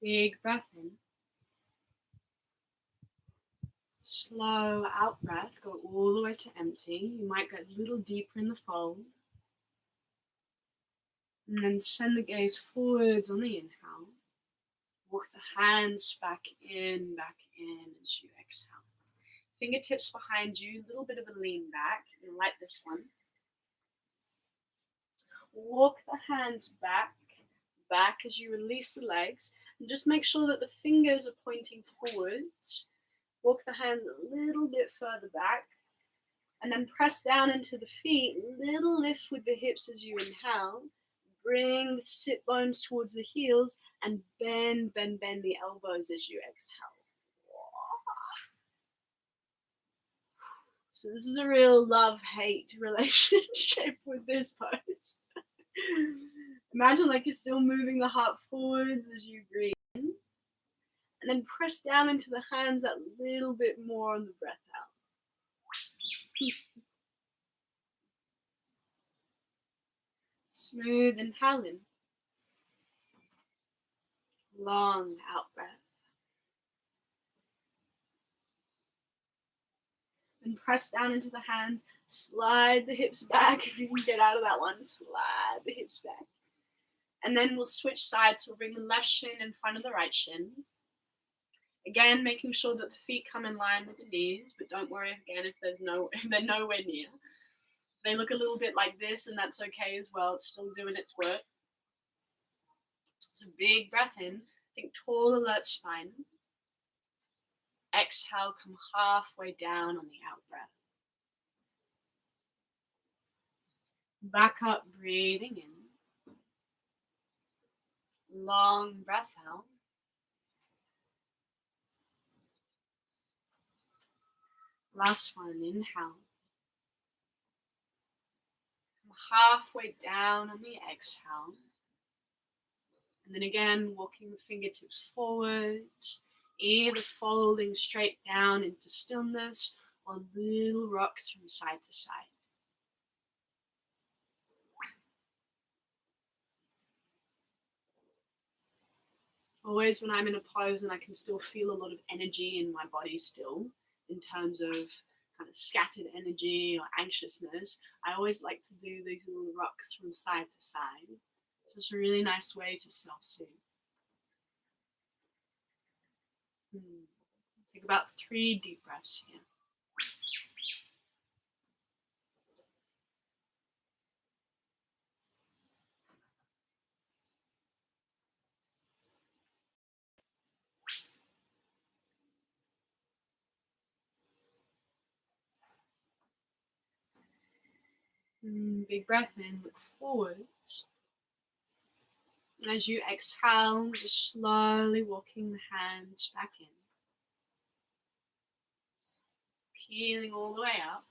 Big breath in. Slow out breath, go all the way to empty. You might get a little deeper in the fold. And then send the gaze forwards on the inhale. Walk the hands back in as you exhale. Fingertips behind you, a little bit of a lean back. You like this one. Walk the hands back as you release the legs. And just make sure that the fingers are pointing forwards. Walk the hands a little bit further back. And then press down into the feet. Little lift with the hips as you inhale. Bring the sit bones towards the heels and bend the elbows as you exhale. So this is a real love-hate relationship with this pose. Imagine like you're still moving the heart forwards as you breathe in. And then press down into the hands a little bit more on the breath out. Smooth inhale in. Long out breath. And press down into the hands. Slide the hips back if you can get out of that one. Slide the hips back. And then we'll switch sides. We'll bring the left shin in front of the right shin. Again, making sure that the feet come in line with the knees, but don't worry again if they're nowhere near. They look a little bit like this, and that's okay as well. It's still doing its work. So big breath in. Think tall, alert spine. Exhale, come halfway down on the out breath. Back up, breathing in. Long breath out. Last one, inhale. Come halfway down on the exhale. And then again, walking the fingertips forwards, either folding straight down into stillness or little rocks from side to side. Always when I'm in a pose and I can still feel a lot of energy in my body still, in terms of kind of scattered energy or anxiousness, I always like to do these little rocks from side to side. So it's a really nice way to self-soothe. Take about 3 deep breaths here. Big breath in, look forwards. As you exhale, just slowly walking the hands back in. Peeling all the way up.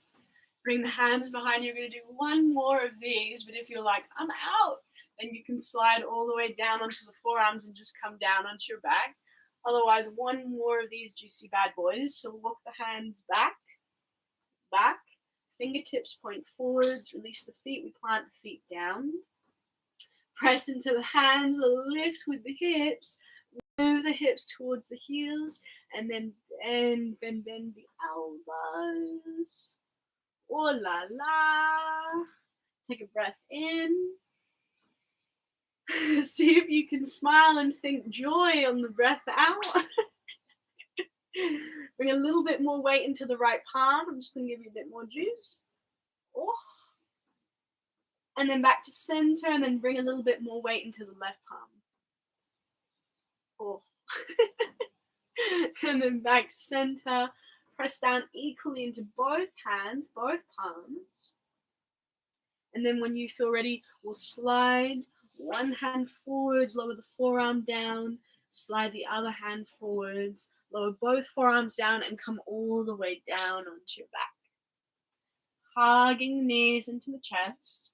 Bring the hands behind you. You're going to do one more of these, but if you're like, I'm out, then you can slide all the way down onto the forearms and just come down onto your back. Otherwise, one more of these juicy bad boys. So walk the hands back, back. Fingertips point forwards. Release the feet. We plant the feet down. Press into the hands. Lift with the hips. Move the hips towards the heels. And then bend the elbows. Oh la la. Take a breath in. See if you can smile and think joy on the breath out. Bring a little bit more weight into the right palm. I'm just going to give you a bit more juice. Oh. And then back to center, and then bring a little bit more weight into the left palm. Oh. And then back to center. Press down equally into both hands, both palms. And then when you feel ready, we'll slide one hand forwards, lower the forearm down, slide the other hand forwards, lower both forearms down, and come all the way down onto your back. Hugging the knees into the chest.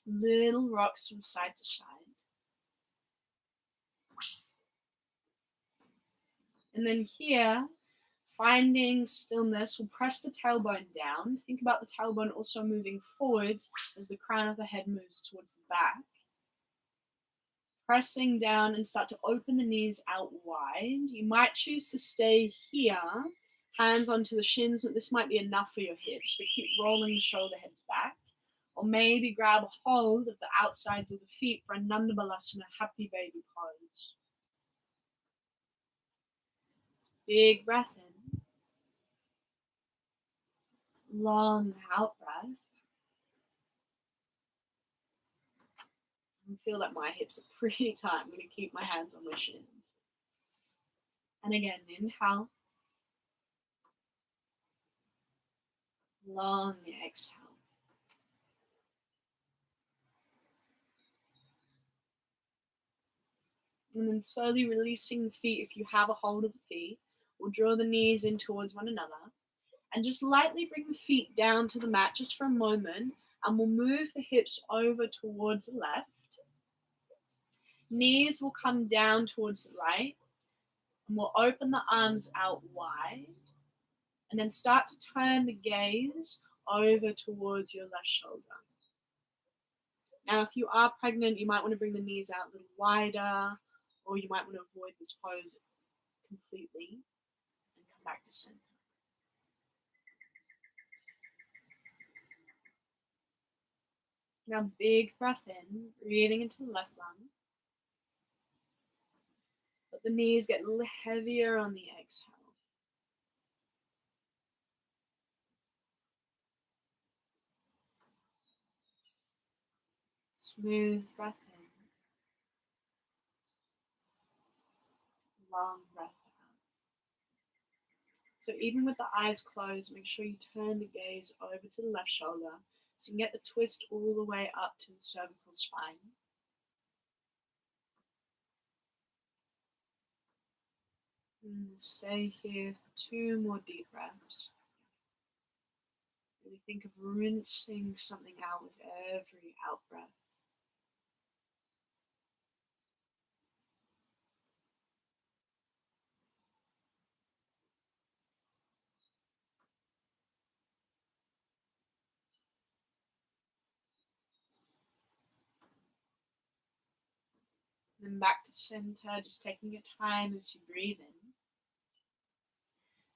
Little rocks from side to side. And then here, finding stillness, we'll press the tailbone down. Think about the tailbone also moving forwards as the crown of the head moves towards the back. Pressing down and start to open the knees out wide. You might choose to stay here, hands onto the shins, but this might be enough for your hips, but keep rolling the shoulder heads back. Or maybe grab a hold of the outsides of the feet for a Nanda Balasana, happy baby pose. Big breath in. Long out breath. I feel like my hips are pretty tight. I'm going to keep my hands on my shins. And again, inhale. Long exhale. And then slowly releasing the feet if you have a hold of the feet. We'll draw the knees in towards one another. And just lightly bring the feet down to the mat just for a moment. And we'll move the hips over towards the left. Knees will come down towards the right. And we'll open the arms out wide. And then start to turn the gaze over towards your left shoulder. Now, if you are pregnant, you might want to bring the knees out a little wider, or you might want to avoid this pose completely and come back to center. Now, big breath in, breathing into the left lung. Let the knees get a little heavier on the exhale. Smooth breath in. Long breath out. So even with the eyes closed, make sure you turn the gaze over to the left shoulder so you can get the twist all the way up to the cervical spine. And stay here for 2 more deep breaths. Really think of rinsing something out with every out breath. Then back to center, just taking your time as you breathe in.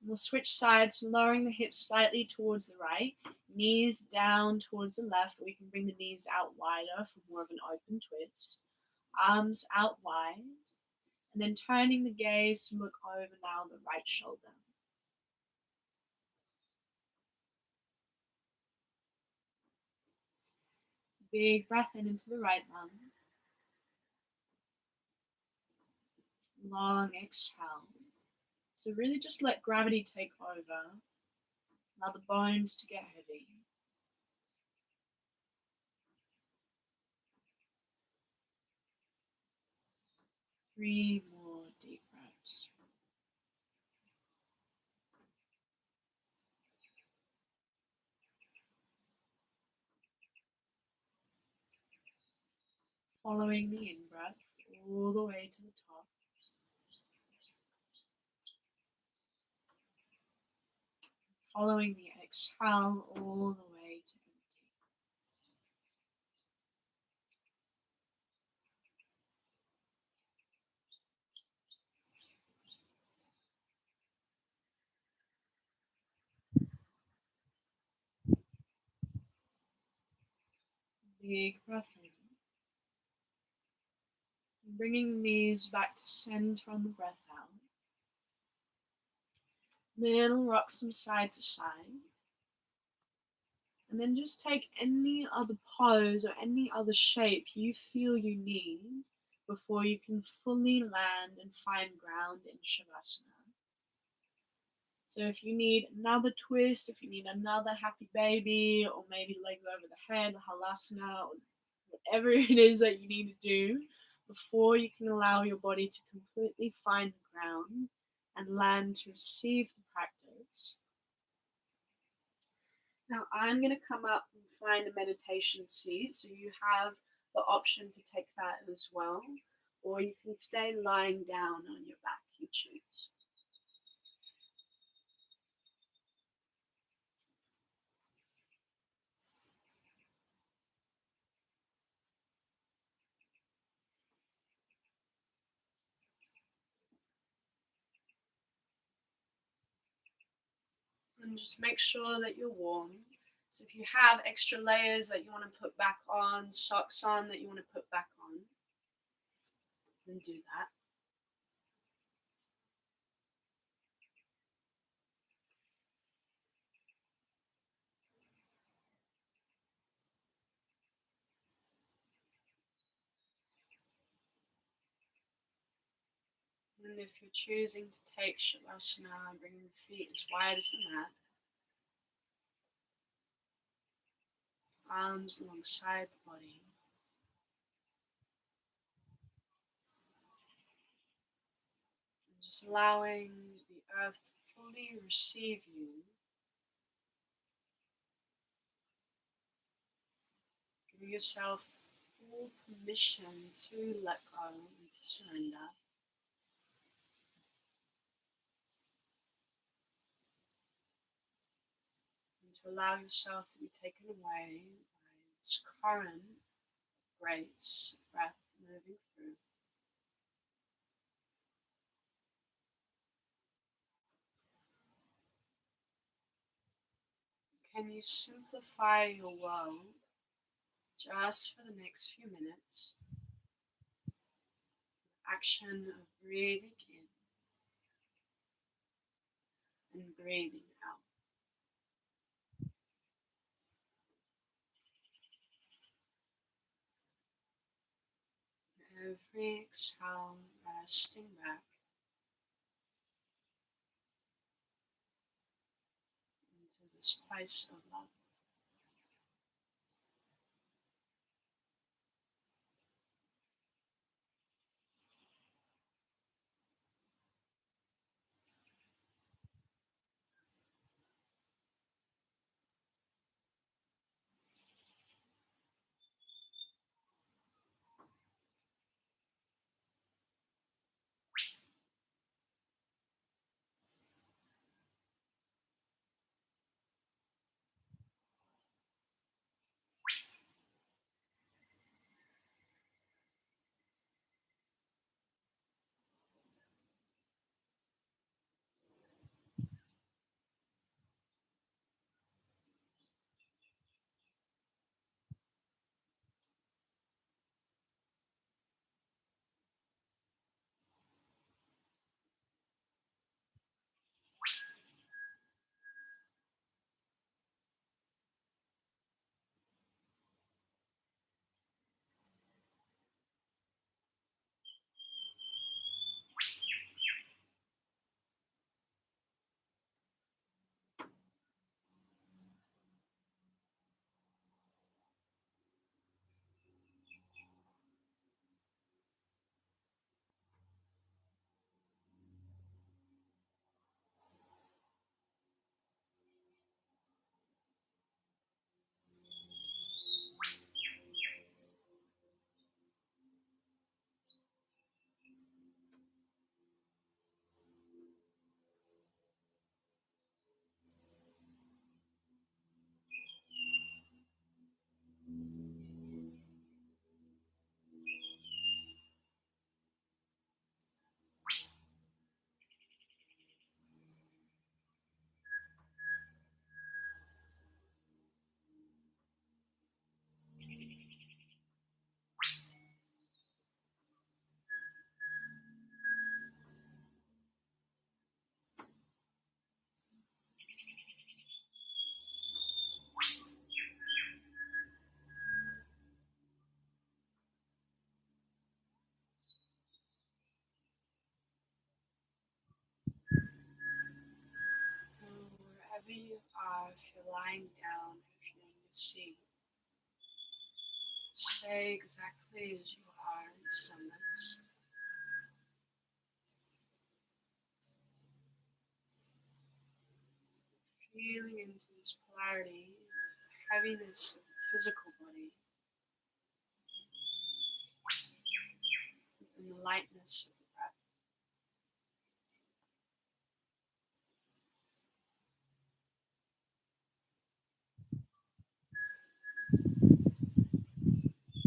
And we'll switch sides, lowering the hips slightly towards the right, knees down towards the left, or we can bring the knees out wider for more of an open twist. Arms out wide, and then turning the gaze to look over now the right shoulder. Big breath in into the right lung. Long exhale. So really just let gravity take over. Allow the bones to get heavy. 3 more deep breaths. Following the in-breath all the way to the top. Following the exhale all the way to empty. Big breath in. Bringing the knees back to center on the breath out. Then rock them side to side. And then just take any other pose or any other shape you feel you need before you can fully land and find ground in shavasana. So if you need another twist, if you need another happy baby, or maybe legs over the head, halasana, or whatever it is that you need to do before you can allow your body to completely find the ground and land to receive the practice. Now I'm going to come up and find a meditation seat, so you have the option to take that as well, or you can stay lying down on your back, you choose. And just make sure that you're warm. So if you have extra layers that you want to put back on, socks on that you want to put back on, then do that. And if you're choosing to take shavasana, bringing the feet as wide as the mat, arms alongside the body, and just allowing the earth to fully receive you, give yourself full permission to let go and to surrender. And to allow yourself to be taken away by this current of grace, breath moving through. Can you simplify your world just for the next few minutes? Action of breathing in and breathing out. Every exhale, resting back into this place of love. if you're lying down, if you're in the seat, stay exactly as you are in stillness. Feeling into this polarity of the heaviness of the physical body and the lightness of the breath.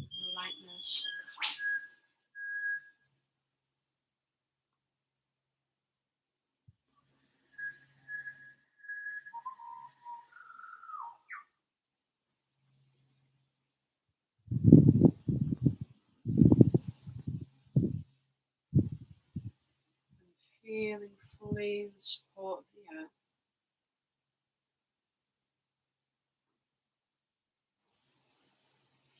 The lightness of the heart. And feeling fully the support of the earth.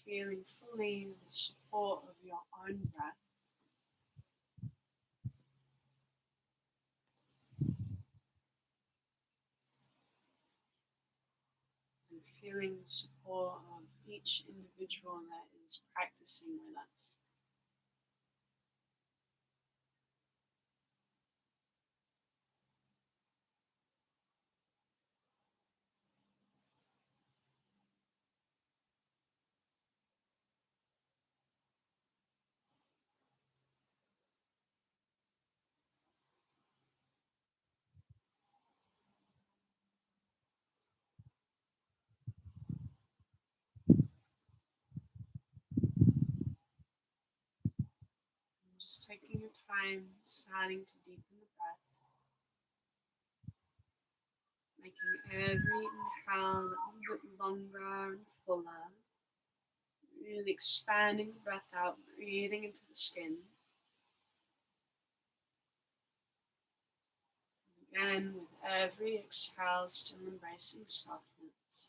Feeling fully the support of your own breath. And feeling the support of each individual that is practicing with us. And just taking your time, starting to deepen the breath, making every inhale a little bit longer and fuller, really expanding the breath out, breathing into the skin. And with every exhale, still embracing softness,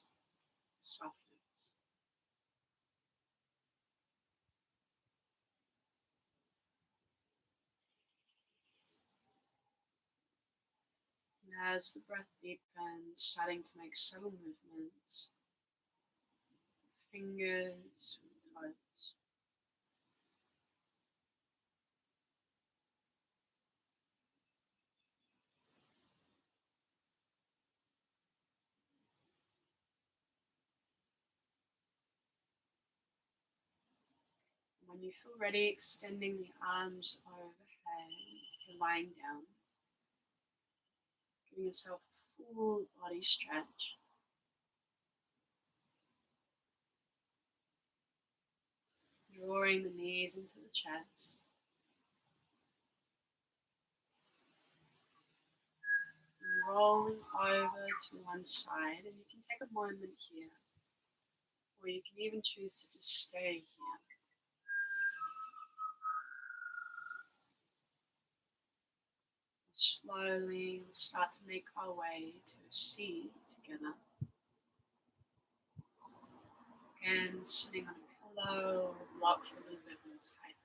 softness. And as the breath deepens, starting to make subtle movements, fingers and toes. When you feel ready, extending the arms overhead, if you're lying down, giving yourself a full body stretch. Drawing the knees into the chest. And rolling over to one side. And you can take a moment here. Or you can even choose to just stay here. Slowly we'll start to make our way to a seat together. Again, sitting on a pillow or a block for a little bit more height.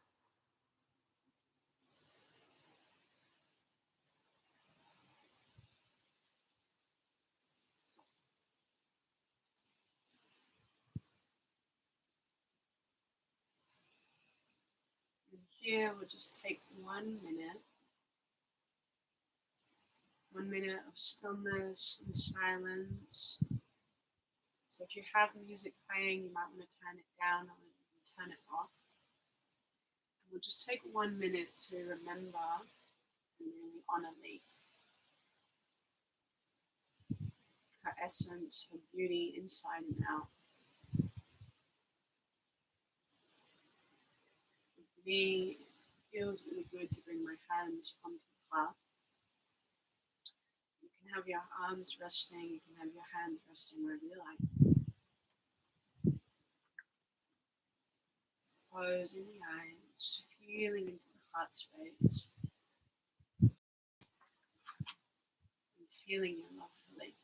And here we'll just take 1 minute of stillness and silence. So if you have music playing, you might want to turn it down or turn it off. And we'll just take 1 minute to remember and really honor Lee, her essence, her beauty inside and out. For me, it feels really good to bring my hands onto the heart. You can have your arms resting, you can have your hands resting wherever you like. Closing the eyes, feeling into the heart space, and feeling your love for Lee.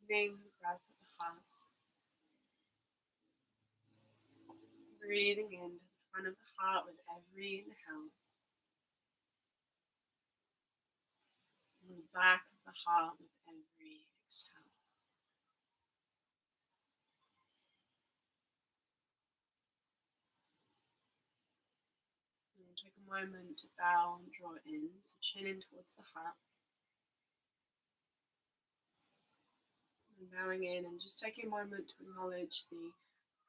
deepening the breath of the heart. Breathing into the front of the heart with every inhale. And the back of the heart with every exhale. And take a moment to bow and draw in, so chin in towards the heart. And bowing in and just taking a moment to acknowledge the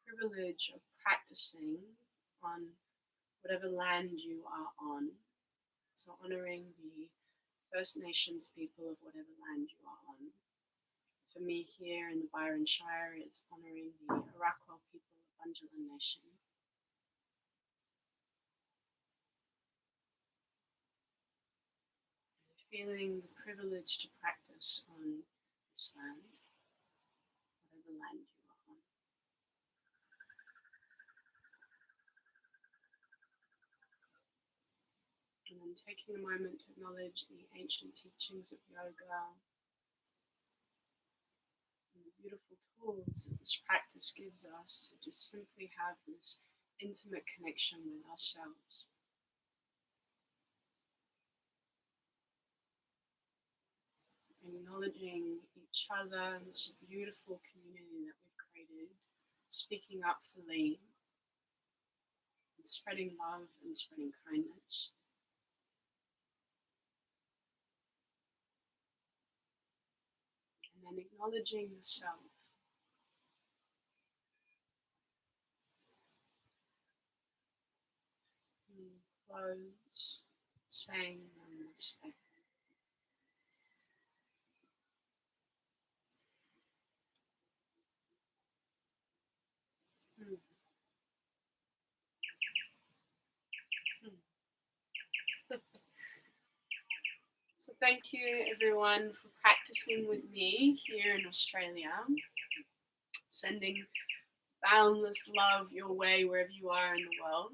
privilege of practicing on whatever land you are on. So honoring the First Nations people of whatever land you are on. For me here in the Byron Shire, it's honoring the Arakwal people of Bundjalung Nation. Feeling the privilege to practice on this land, whatever land you are on. And then taking a moment to acknowledge the ancient teachings of yoga and the beautiful tools that this practice gives us to just simply have this intimate connection with ourselves. Acknowledging each other and this beautiful community that we've created, speaking up for Lee, and spreading love and spreading kindness. And then acknowledging the self. And close, saying namaste. So thank you everyone for practicing with me here in Australia. Sending boundless love your way wherever you are in the world.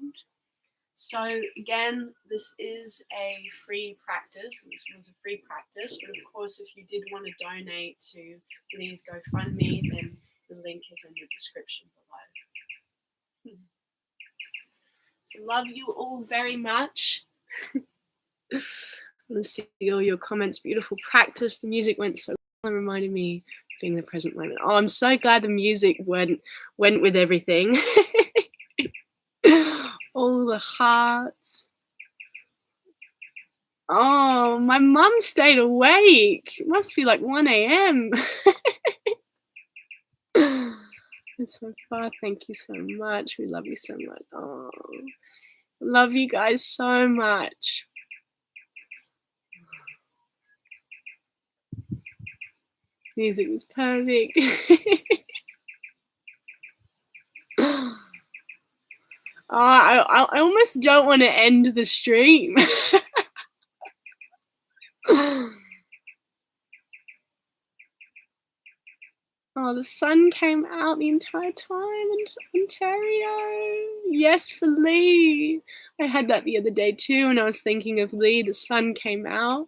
So again, this is a free practice. This was a free practice, but of course if you did want to donate to Lee's GoFundMe, then the link is in the description below. So love you all very much. Let's see all your comments. Beautiful practice. The music went so well. It reminded me of being in the present moment. Oh, I'm so glad the music went with everything. All the hearts. Oh, my mum stayed awake. It must be like 1 a.m. So far, thank you so much. We love you so much. Oh, love you guys so much. Music was perfect. I almost don't want to end the stream. Oh, the sun came out the entire time in Ontario. Yes, for Lee. I had that the other day too, and I was thinking of Lee. The sun came out.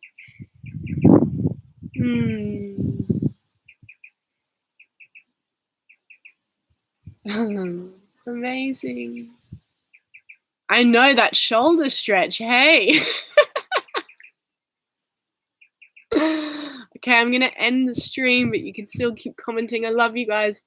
Amazing. I know that shoulder stretch, hey. Okay, I'm gonna end the stream, but you can still keep commenting. I love you guys.